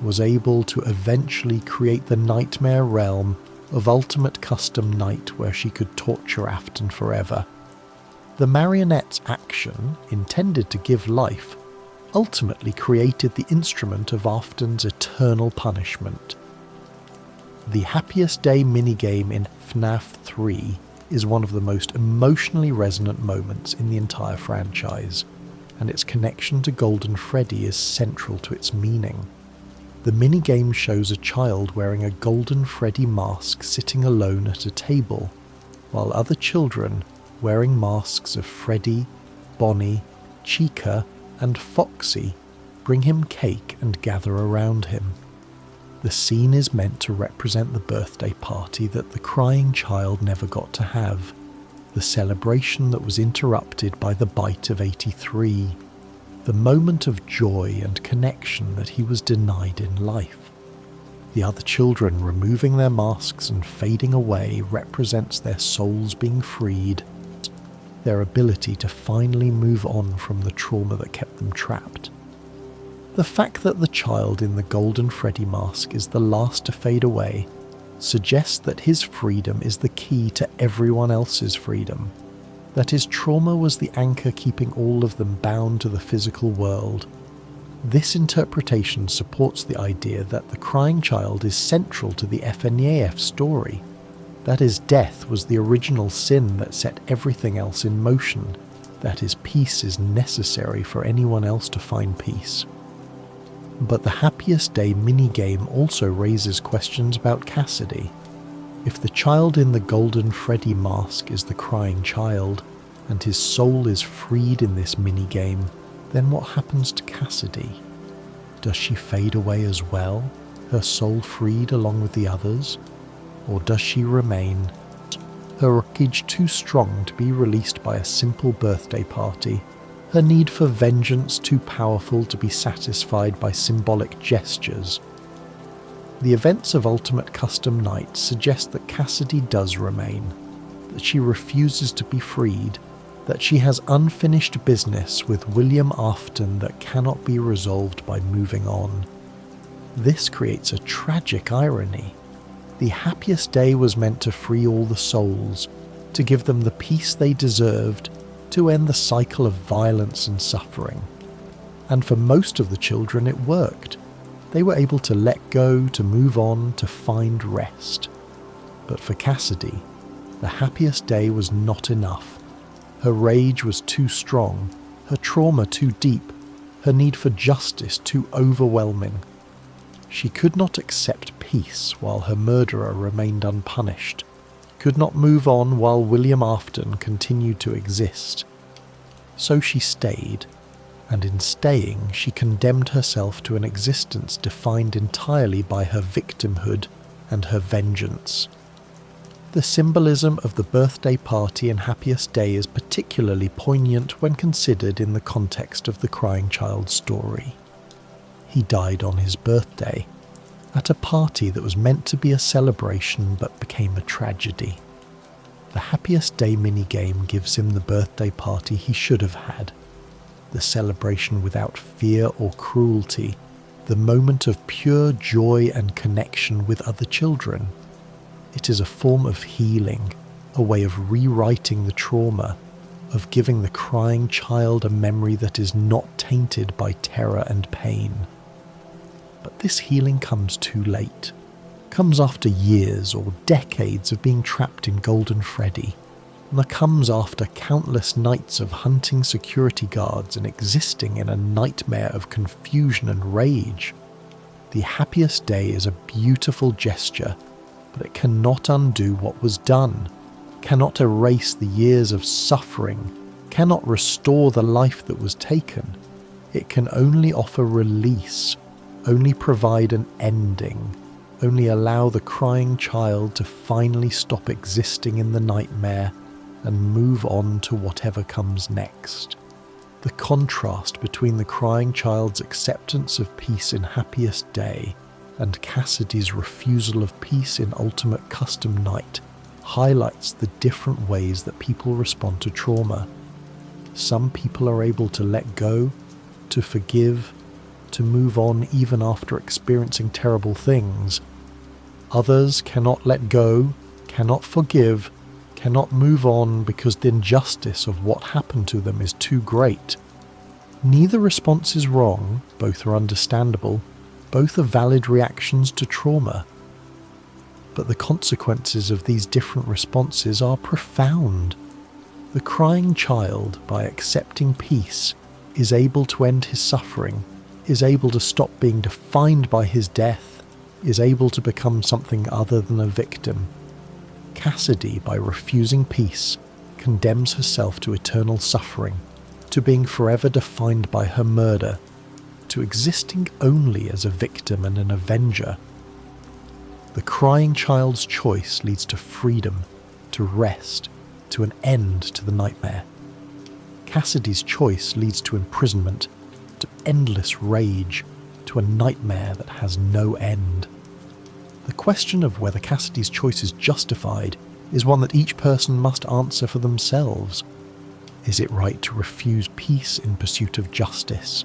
was able to eventually create the nightmare realm of Ultimate Custom Night where she could torture Afton forever. The marionette's action, intended to give life, ultimately created the instrument of Afton's eternal punishment. The Happiest Day minigame in FNAF 3 is one of the most emotionally resonant moments in the entire franchise, and its connection to Golden Freddy is central to its meaning. The minigame shows a child wearing a Golden Freddy mask sitting alone at a table, while other children, wearing masks of Freddy, Bonnie, Chica, and Foxy, bring him cake and gather around him. The scene is meant to represent the birthday party that the crying child never got to have, the celebration that was interrupted by the bite of 83, the moment of joy and connection that he was denied in life. The other children removing their masks and fading away represents their souls being freed, their ability to finally move on from the trauma that kept them trapped. The fact that the child in the Golden Freddy mask is the last to fade away suggests that his freedom is the key to everyone else's freedom, that his trauma was the anchor keeping all of them bound to the physical world. This interpretation supports the idea that the crying child is central to the FNAF story, that his death was the original sin that set everything else in motion, that his peace is necessary for anyone else to find peace. But the Happiest Day minigame also raises questions about Cassidy. If the child in the Golden Freddy mask is the crying child, and his soul is freed in this minigame, then what happens to Cassidy? Does she fade away as well, her soul freed along with the others? Or does she remain, her rage too strong to be released by a simple birthday party, her need for vengeance too powerful to be satisfied by symbolic gestures? The events of Ultimate Custom Night suggest that Cassidy does remain, that she refuses to be freed, that she has unfinished business with William Afton that cannot be resolved by moving on. This creates a tragic irony. The Happiest Day was meant to free all the souls, to give them the peace they deserved, to end the cycle of violence and suffering. And for most of the children it worked. They were able to let go, to move on, to find rest. But for Cassidy, the Happiest Day was not enough. Her rage was too strong, her trauma too deep, her need for justice too overwhelming. She could not accept peace while her murderer remained unpunished, could not move on while William Afton continued to exist. So she stayed, and in staying she condemned herself to an existence defined entirely by her victimhood and her vengeance. The symbolism of the birthday party in Happiest Day is particularly poignant when considered in the context of the crying child's story. He died on his birthday, at a party that was meant to be a celebration but became a tragedy. The Happiest Day minigame gives him the birthday party he should have had, the celebration without fear or cruelty, the moment of pure joy and connection with other children. It is a form of healing, a way of rewriting the trauma, of giving the crying child a memory that is not tainted by terror and pain. But this healing comes too late, comes after years or decades of being trapped in Golden Freddy, and comes after countless nights of hunting security guards and existing in a nightmare of confusion and rage. The Happiest Day is a beautiful gesture, but it cannot undo what was done, cannot erase the years of suffering, cannot restore the life that was taken. It can only offer release, only provide an ending, only allow the crying child to finally stop existing in the nightmare and move on to whatever comes next. The contrast between the crying child's acceptance of peace in Happiest Day and Cassidy's refusal of peace in Ultimate Custom Night highlights the different ways that people respond to trauma. Some people are able to let go, to forgive, to move on even after experiencing terrible things. Others cannot let go, cannot forgive, cannot move on because the injustice of what happened to them is too great. Neither response is wrong, both are understandable, both are valid reactions to trauma. But the consequences of these different responses are profound. The crying child, by accepting peace, is able to end his suffering, is able to stop being defined by his death, is able to become something other than a victim. Cassidy, by refusing peace, condemns herself to eternal suffering, to being forever defined by her murder, to existing only as a victim and an avenger. The crying child's choice leads to freedom, to rest, to an end to the nightmare. Cassidy's choice leads to imprisonment, to endless rage, to a nightmare that has no end. The question of whether Cassidy's choice is justified is one that each person must answer for themselves. Is it right to refuse peace in pursuit of justice?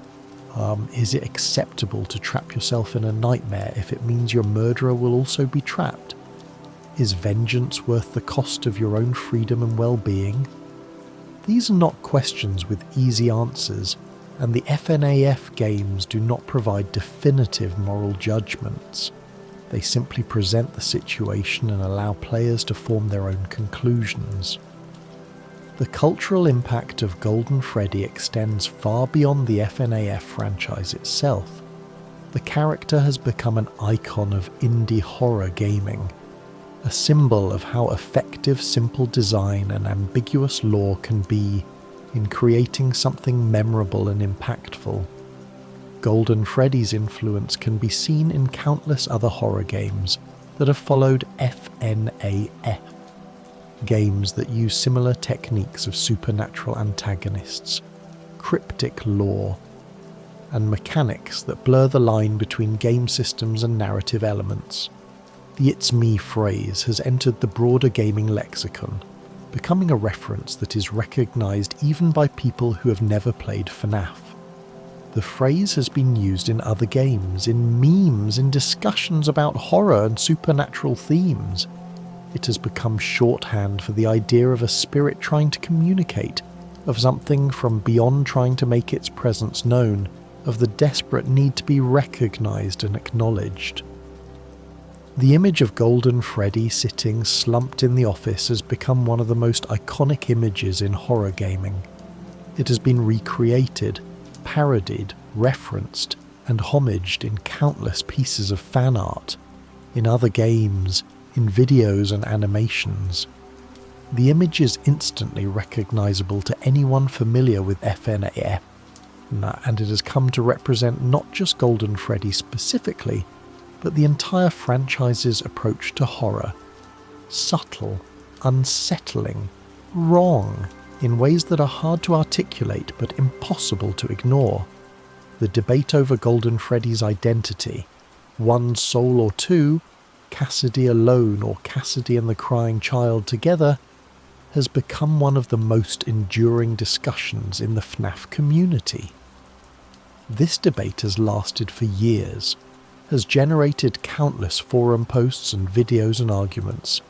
Is it acceptable to trap yourself in a nightmare if it means your murderer will also be trapped? Is vengeance worth the cost of your own freedom and well-being? These are not questions with easy answers, and the FNAF games do not provide definitive moral judgments. They simply present the situation and allow players to form their own conclusions. The cultural impact of Golden Freddy extends far beyond the FNAF franchise itself. The character has become an icon of indie horror gaming, a symbol of how effective simple design and ambiguous lore can be in creating something memorable and impactful. Golden Freddy's influence can be seen in countless other horror games that have followed FNAF, games that use similar techniques of supernatural antagonists, cryptic lore, and mechanics that blur the line between game systems and narrative elements. The "it's me" phrase has entered the broader gaming lexicon, becoming a reference that is recognised even by people who have never played FNAF. The phrase has been used in other games, in memes, in discussions about horror and supernatural themes. It has become shorthand for the idea of a spirit trying to communicate, of something from beyond trying to make its presence known, of the desperate need to be recognised and acknowledged. The image of Golden Freddy sitting slumped in the office has become one of the most iconic images in horror gaming. It has been recreated, parodied, referenced, and homaged in countless pieces of fan art, in other games, in videos and animations. The image is instantly recognizable to anyone familiar with FNAF, and it has come to represent not just Golden Freddy specifically, but the entire franchise's approach to horror. Subtle, unsettling, wrong, in ways that are hard to articulate but impossible to ignore. The debate over Golden Freddy's identity, one soul or two, Cassidy alone or Cassidy and the crying child together, has become one of the most enduring discussions in the FNAF community. This debate has lasted for years, has generated countless forum posts and videos and arguments,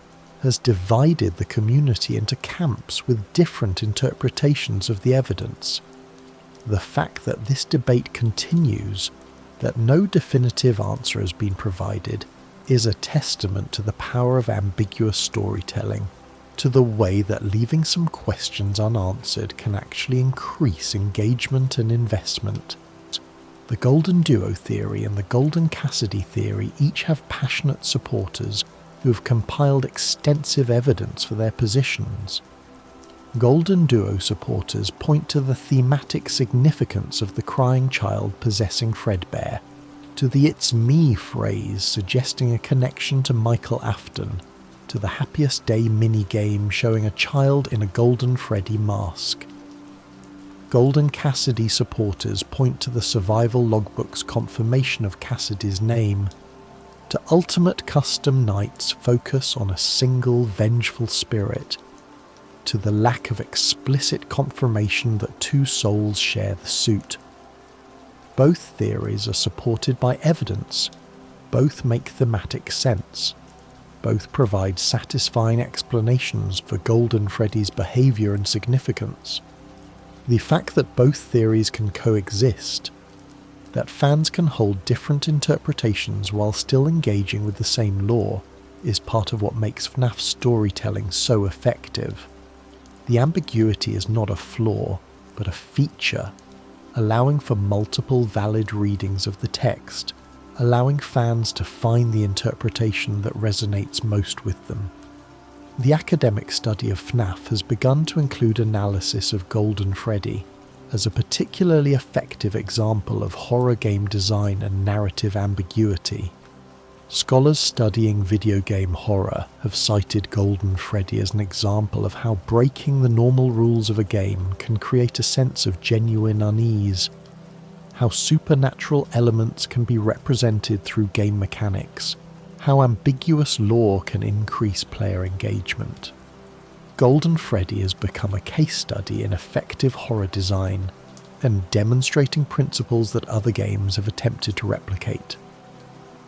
has divided the community into camps with different interpretations of the evidence. The fact that this debate continues, that no definitive answer has been provided, is a testament to the power of ambiguous storytelling, to the way that leaving some questions unanswered can actually increase engagement and investment. The Golden Duo theory and the Golden Cassidy theory each have passionate supporters who have compiled extensive evidence for their positions. Golden Duo supporters point to the thematic significance of the crying child possessing Fredbear, to the "it's me" phrase suggesting a connection to Michael Afton, to the Happiest Day minigame showing a child in a Golden Freddy mask. Golden Cassidy supporters point to the survival logbook's confirmation of Cassidy's name, to Ultimate Custom Night's focus on a single vengeful spirit, to the lack of explicit confirmation that two souls share the suit. Both theories are supported by evidence, both make thematic sense, both provide satisfying explanations for Golden Freddy's behaviour and significance. The fact that both theories can coexist, that fans can hold different interpretations while still engaging with the same lore, is part of what makes FNAF storytelling so effective. The ambiguity is not a flaw, but a feature, allowing for multiple valid readings of the text, allowing fans to find the interpretation that resonates most with them. The academic study of FNAF has begun to include analysis of Golden Freddy as a particularly effective example of horror game design and narrative ambiguity. Scholars studying video game horror have cited Golden Freddy as an example of how breaking the normal rules of a game can create a sense of genuine unease, how supernatural elements can be represented through game mechanics, how ambiguous lore can increase player engagement. Golden Freddy has become a case study in effective horror design and demonstrating principles that other games have attempted to replicate.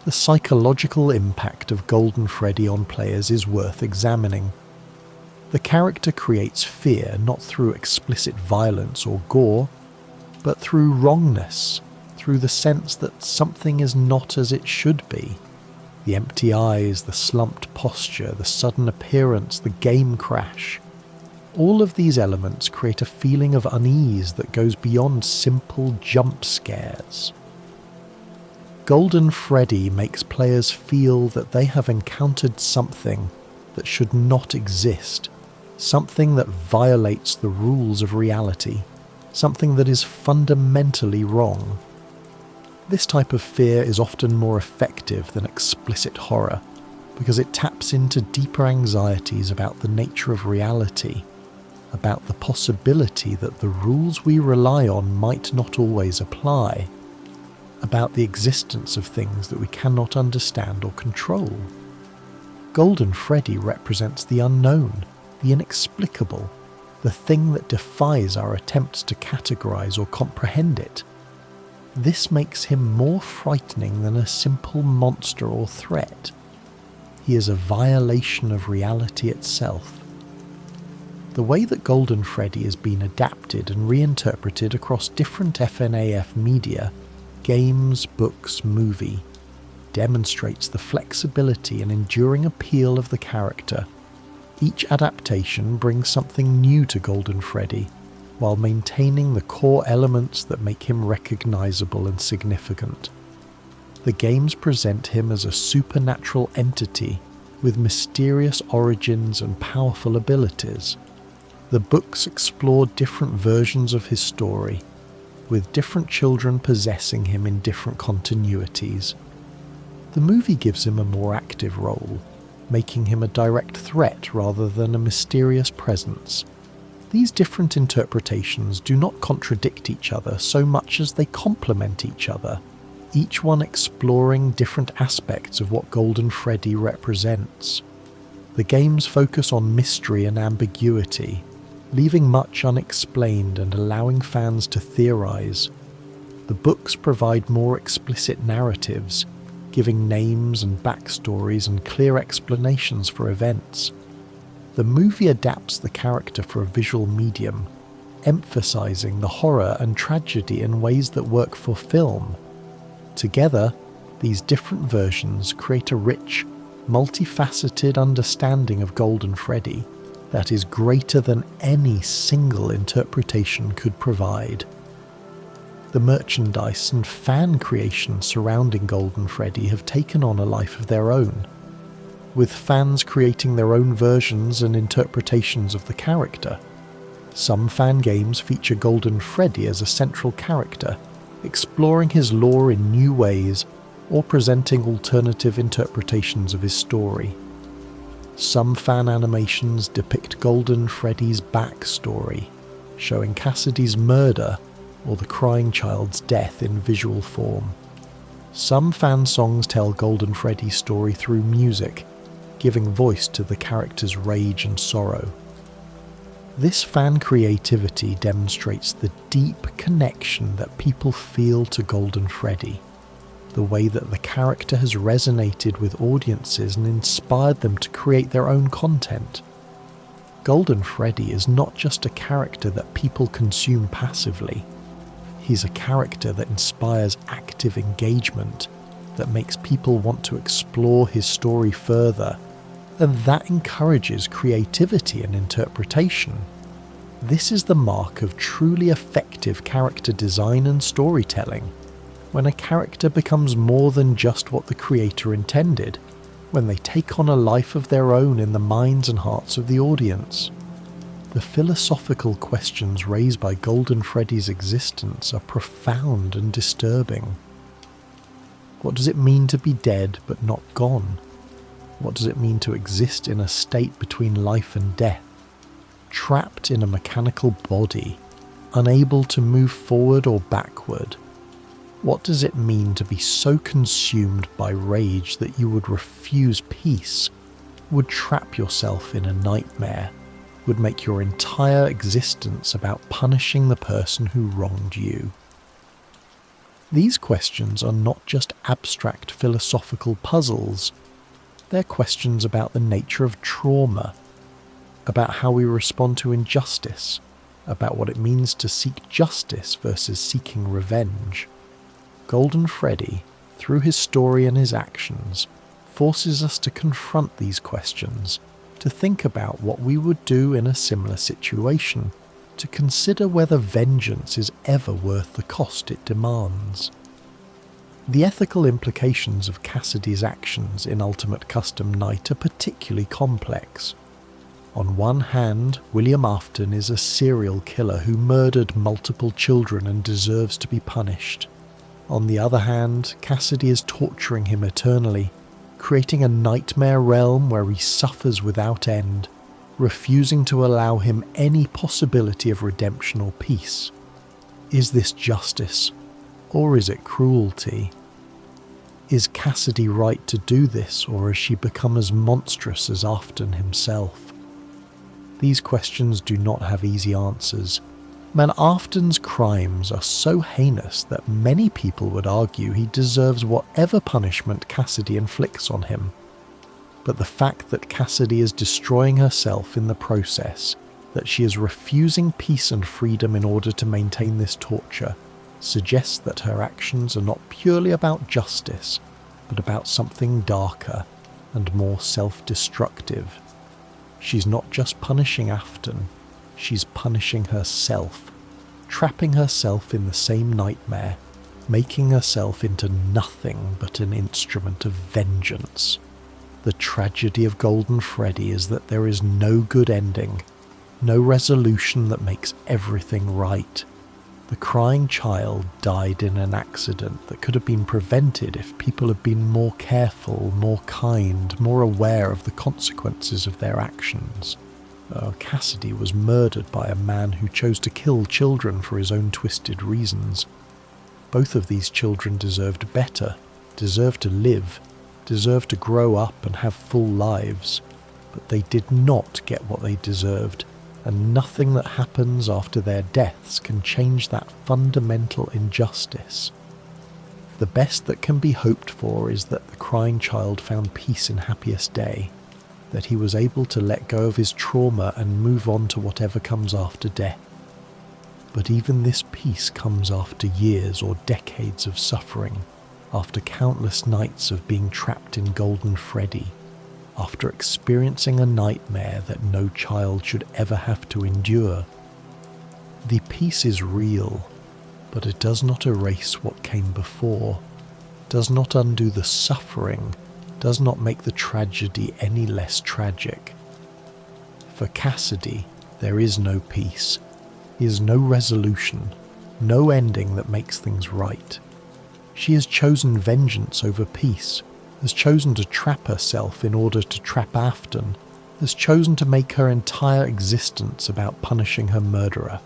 The psychological impact of Golden Freddy on players is worth examining. The character creates fear not through explicit violence or gore, but through wrongness, through the sense that something is not as it should be. The empty eyes, the slumped posture, the sudden appearance, the game crash. All of these elements create a feeling of unease that goes beyond simple jump scares. Golden Freddy makes players feel that they have encountered something that should not exist, something that violates the rules of reality, something that is fundamentally wrong. This type of fear is often more effective than explicit horror, because it taps into deeper anxieties about the nature of reality, about the possibility that the rules we rely on might not always apply, about the existence of things that we cannot understand or control. Golden Freddy represents the unknown, the inexplicable, the thing that defies our attempts to categorize or comprehend it. This makes him more frightening than a simple monster or threat. He is a violation of reality itself. The way that Golden Freddy has been adapted and reinterpreted across different FNAF media, games, books, movie, demonstrates the flexibility and enduring appeal of the character. Each adaptation brings something new to Golden Freddy, while maintaining the core elements that make him recognizable and significant. The games present him as a supernatural entity with mysterious origins and powerful abilities. The books explore different versions of his story, with different children possessing him in different continuities. The movie gives him a more active role, making him a direct threat rather than a mysterious presence. These different interpretations do not contradict each other so much as they complement each other, each one exploring different aspects of what Golden Freddy represents. The games focus on mystery and ambiguity, leaving much unexplained and allowing fans to theorize. The books provide more explicit narratives, giving names and backstories and clear explanations for events. The movie adapts the character for a visual medium, emphasizing the horror and tragedy in ways that work for film. Together, these different versions create a rich, multifaceted understanding of Golden Freddy that is greater than any single interpretation could provide. The merchandise and fan creation surrounding Golden Freddy have taken on a life of their own, with fans creating their own versions and interpretations of the character. Some fan games feature Golden Freddy as a central character, exploring his lore in new ways or presenting alternative interpretations of his story. Some fan animations depict Golden Freddy's backstory, showing Cassidy's murder or the crying child's death in visual form. Some fan songs tell Golden Freddy's story through music, giving voice to the character's rage and sorrow. This fan creativity demonstrates the deep connection that people feel to Golden Freddy, the way that the character has resonated with audiences and inspired them to create their own content. Golden Freddy is not just a character that people consume passively. He's a character that inspires active engagement, that makes people want to explore his story further, and that encourages creativity and interpretation. This is the mark of truly effective character design and storytelling, when a character becomes more than just what the creator intended, when they take on a life of their own in the minds and hearts of the audience. The philosophical questions raised by Golden Freddy's existence are profound and disturbing. What does it mean to be dead but not gone? What does it mean to exist in a state between life and death, trapped in a mechanical body, unable to move forward or backward? What does it mean to be so consumed by rage that you would refuse peace, would trap yourself in a nightmare, would make your entire existence about punishing the person who wronged you? These questions are not just abstract philosophical puzzles. They're questions about the nature of trauma, about how we respond to injustice, about what it means to seek justice versus seeking revenge. Golden Freddy, through his story and his actions, forces us to confront these questions, to think about what we would do in a similar situation, to consider whether vengeance is ever worth the cost it demands. The ethical implications of Cassidy's actions in Ultimate Custom Night are particularly complex. On one hand, William Afton is a serial killer who murdered multiple children and deserves to be punished. On the other hand, Cassidy is torturing him eternally, creating a nightmare realm where he suffers without end, refusing to allow him any possibility of redemption or peace. Is this justice, or is it cruelty? Is Cassidy right to do this, or has she become as monstrous as Afton himself? These questions do not have easy answers. Man, Afton's crimes are so heinous that many people would argue he deserves whatever punishment Cassidy inflicts on him. But the fact that Cassidy is destroying herself in the process, that she is refusing peace and freedom in order to maintain this torture, suggests that her actions are not purely about justice, but about something darker and more self-destructive. She's not just punishing Afton, she's punishing herself, trapping herself in the same nightmare, making herself into nothing but an instrument of vengeance. The tragedy of Golden Freddy is that there is no good ending, no resolution that makes everything right. The crying child died in an accident that could have been prevented if people had been more careful, more kind, more aware of the consequences of their actions. Cassidy was murdered by a man who chose to kill children for his own twisted reasons. Both of these children deserved better, deserved to live, deserved to grow up and have full lives, but they did not get what they deserved, and nothing that happens after their deaths can change that fundamental injustice. The best that can be hoped for is that the crying child found peace in Happiest Day, that he was able to let go of his trauma and move on to whatever comes after death. But even this peace comes after years or decades of suffering, after countless nights of being trapped in Golden Freddy, after experiencing a nightmare that no child should ever have to endure. The peace is real, but it does not erase what came before, does not undo the suffering, does not make the tragedy any less tragic. For Cassidy, there is no peace. He has no resolution, no ending that makes things right. She has chosen vengeance over peace, has chosen to trap herself in order to trap Afton, has chosen to make her entire existence about punishing her murderer.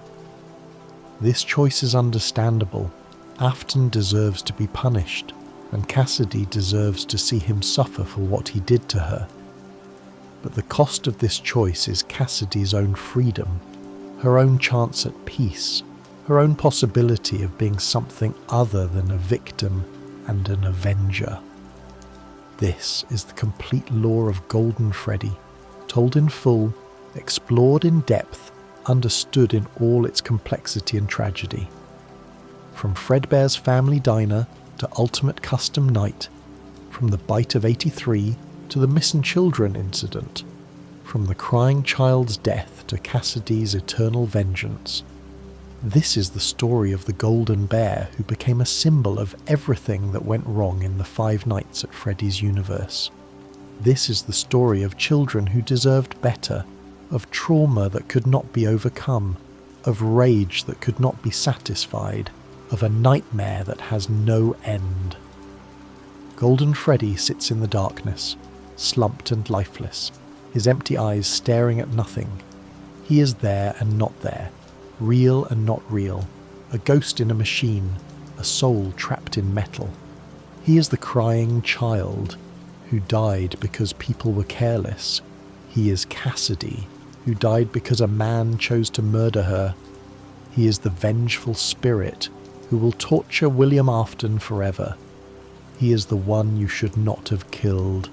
This choice is understandable. Afton deserves to be punished, and Cassidy deserves to see him suffer for what he did to her. But the cost of this choice is Cassidy's own freedom, her own chance at peace, her own possibility of being something other than a victim and an avenger. This is the complete lore of Golden Freddy, told in full, explored in depth, understood in all its complexity and tragedy. From Fredbear's family diner to Ultimate Custom Night, from the Bite of 83 to the Missing Children incident, from the crying child's death to Cassidy's eternal vengeance. This is the story of the Golden Bear who became a symbol of everything that went wrong in the 5 Nights at Freddy's universe. This is the story of children who deserved better, of trauma that could not be overcome, of rage that could not be satisfied, of a nightmare that has no end. Golden Freddy sits in the darkness, slumped and lifeless, his empty eyes staring at nothing. He is there and not there, real and not real, a ghost in a machine, a soul trapped in metal. He is the crying child who died because people were careless. He is Cassidy, who died because a man chose to murder her. He is the vengeful spirit who will torture William Afton forever. He is the one you should not have killed,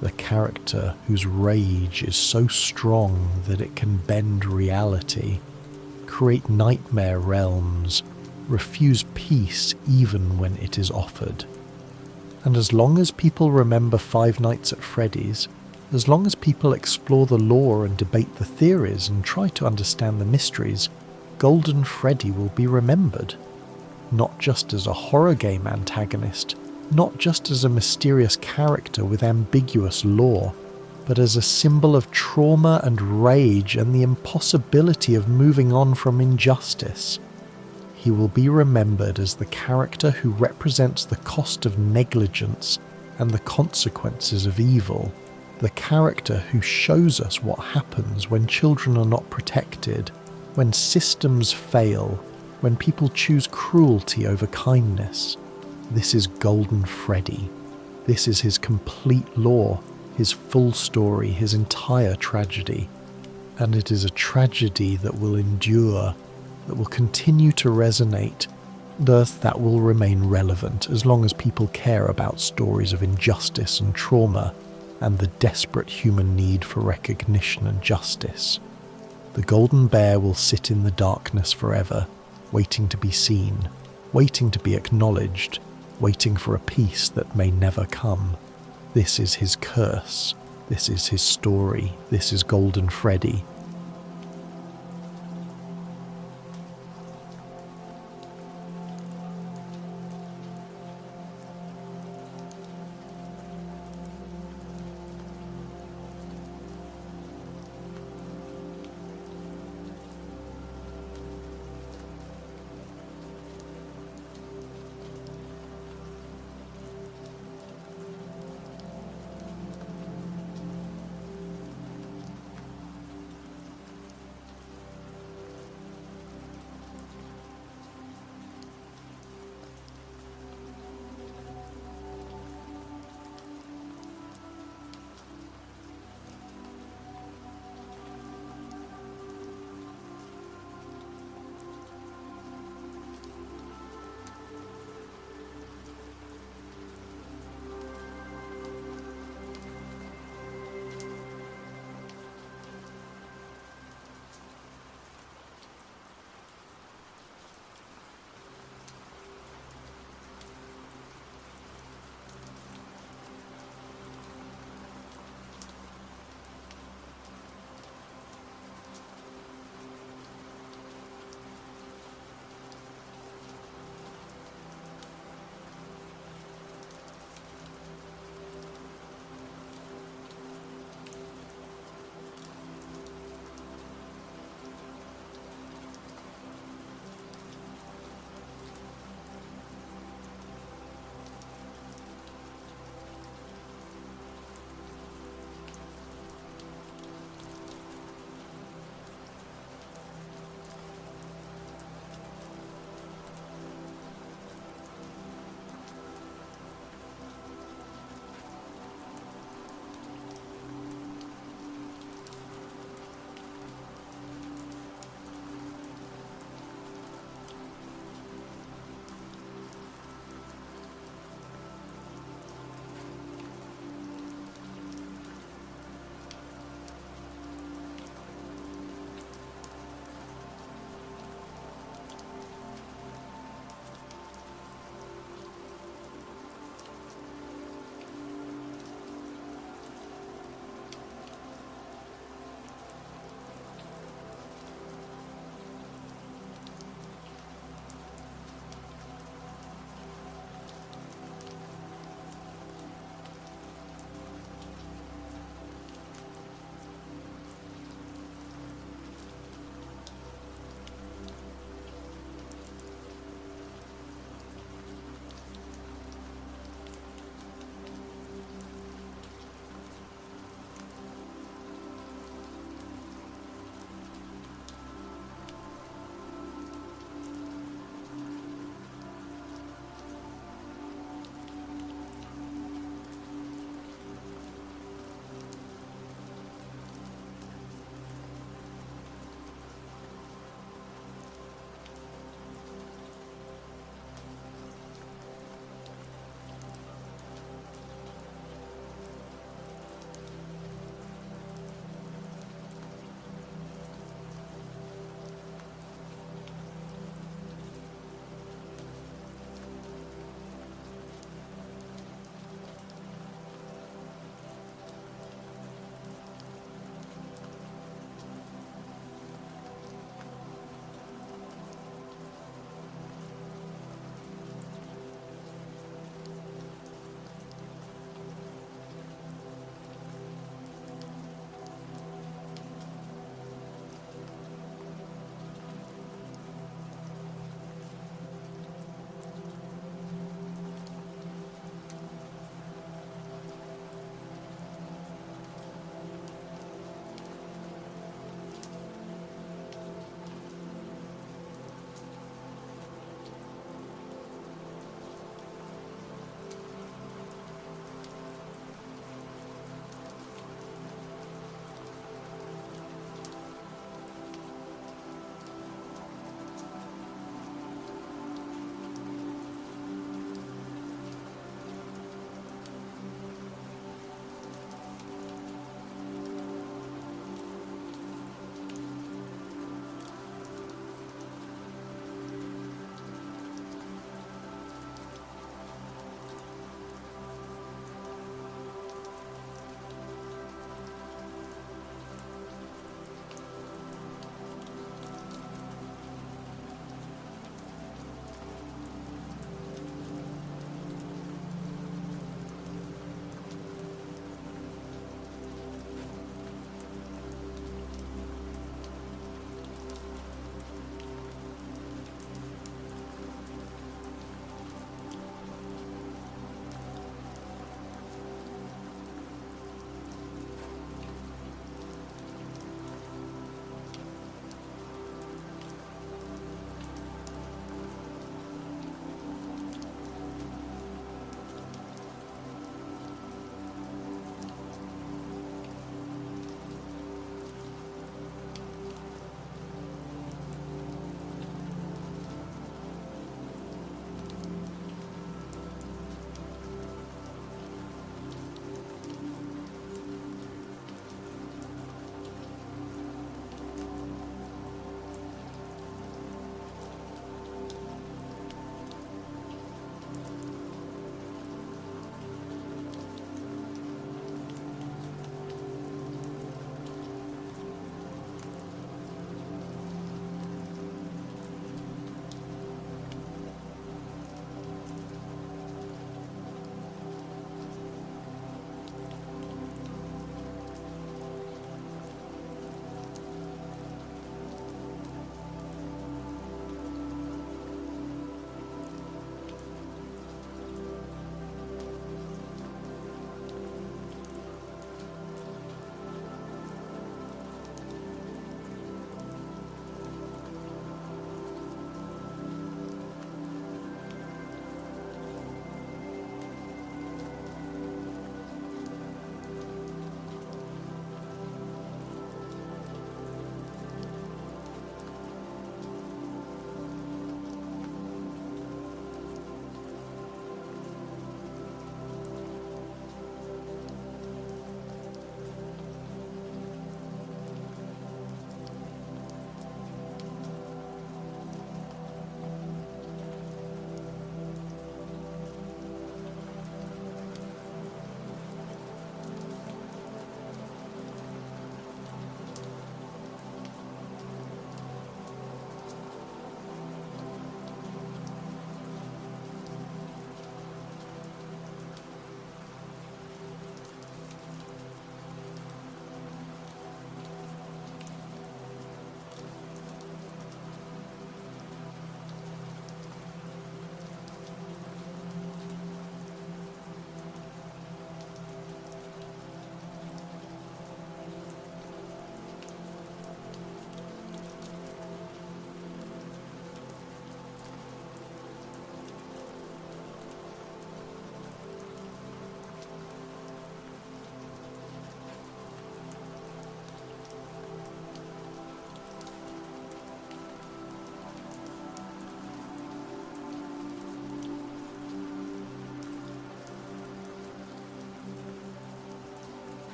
the character whose rage is so strong that it can bend reality, create nightmare realms, refuse peace even when it is offered. And as long as people remember 5 Nights at Freddy's, as long as people explore the lore and debate the theories and try to understand the mysteries, Golden Freddy will be remembered. Not just as a horror game antagonist, not just as a mysterious character with ambiguous lore, but as a symbol of trauma and rage and the impossibility of moving on from injustice. He will be remembered as the character who represents the cost of negligence and the consequences of evil, the character who shows us what happens when children are not protected, when systems fail, when people choose cruelty over kindness. This is Golden Freddy. This is his complete lore, his full story, his entire tragedy. And it is a tragedy that will endure, that will continue to resonate, that will remain relevant as long as people care about stories of injustice and trauma and the desperate human need for recognition and justice. The Golden Bear will sit in the darkness forever, waiting to be seen, waiting to be acknowledged, waiting for a peace that may never come. This is his curse. This is his story. This is Golden Freddy.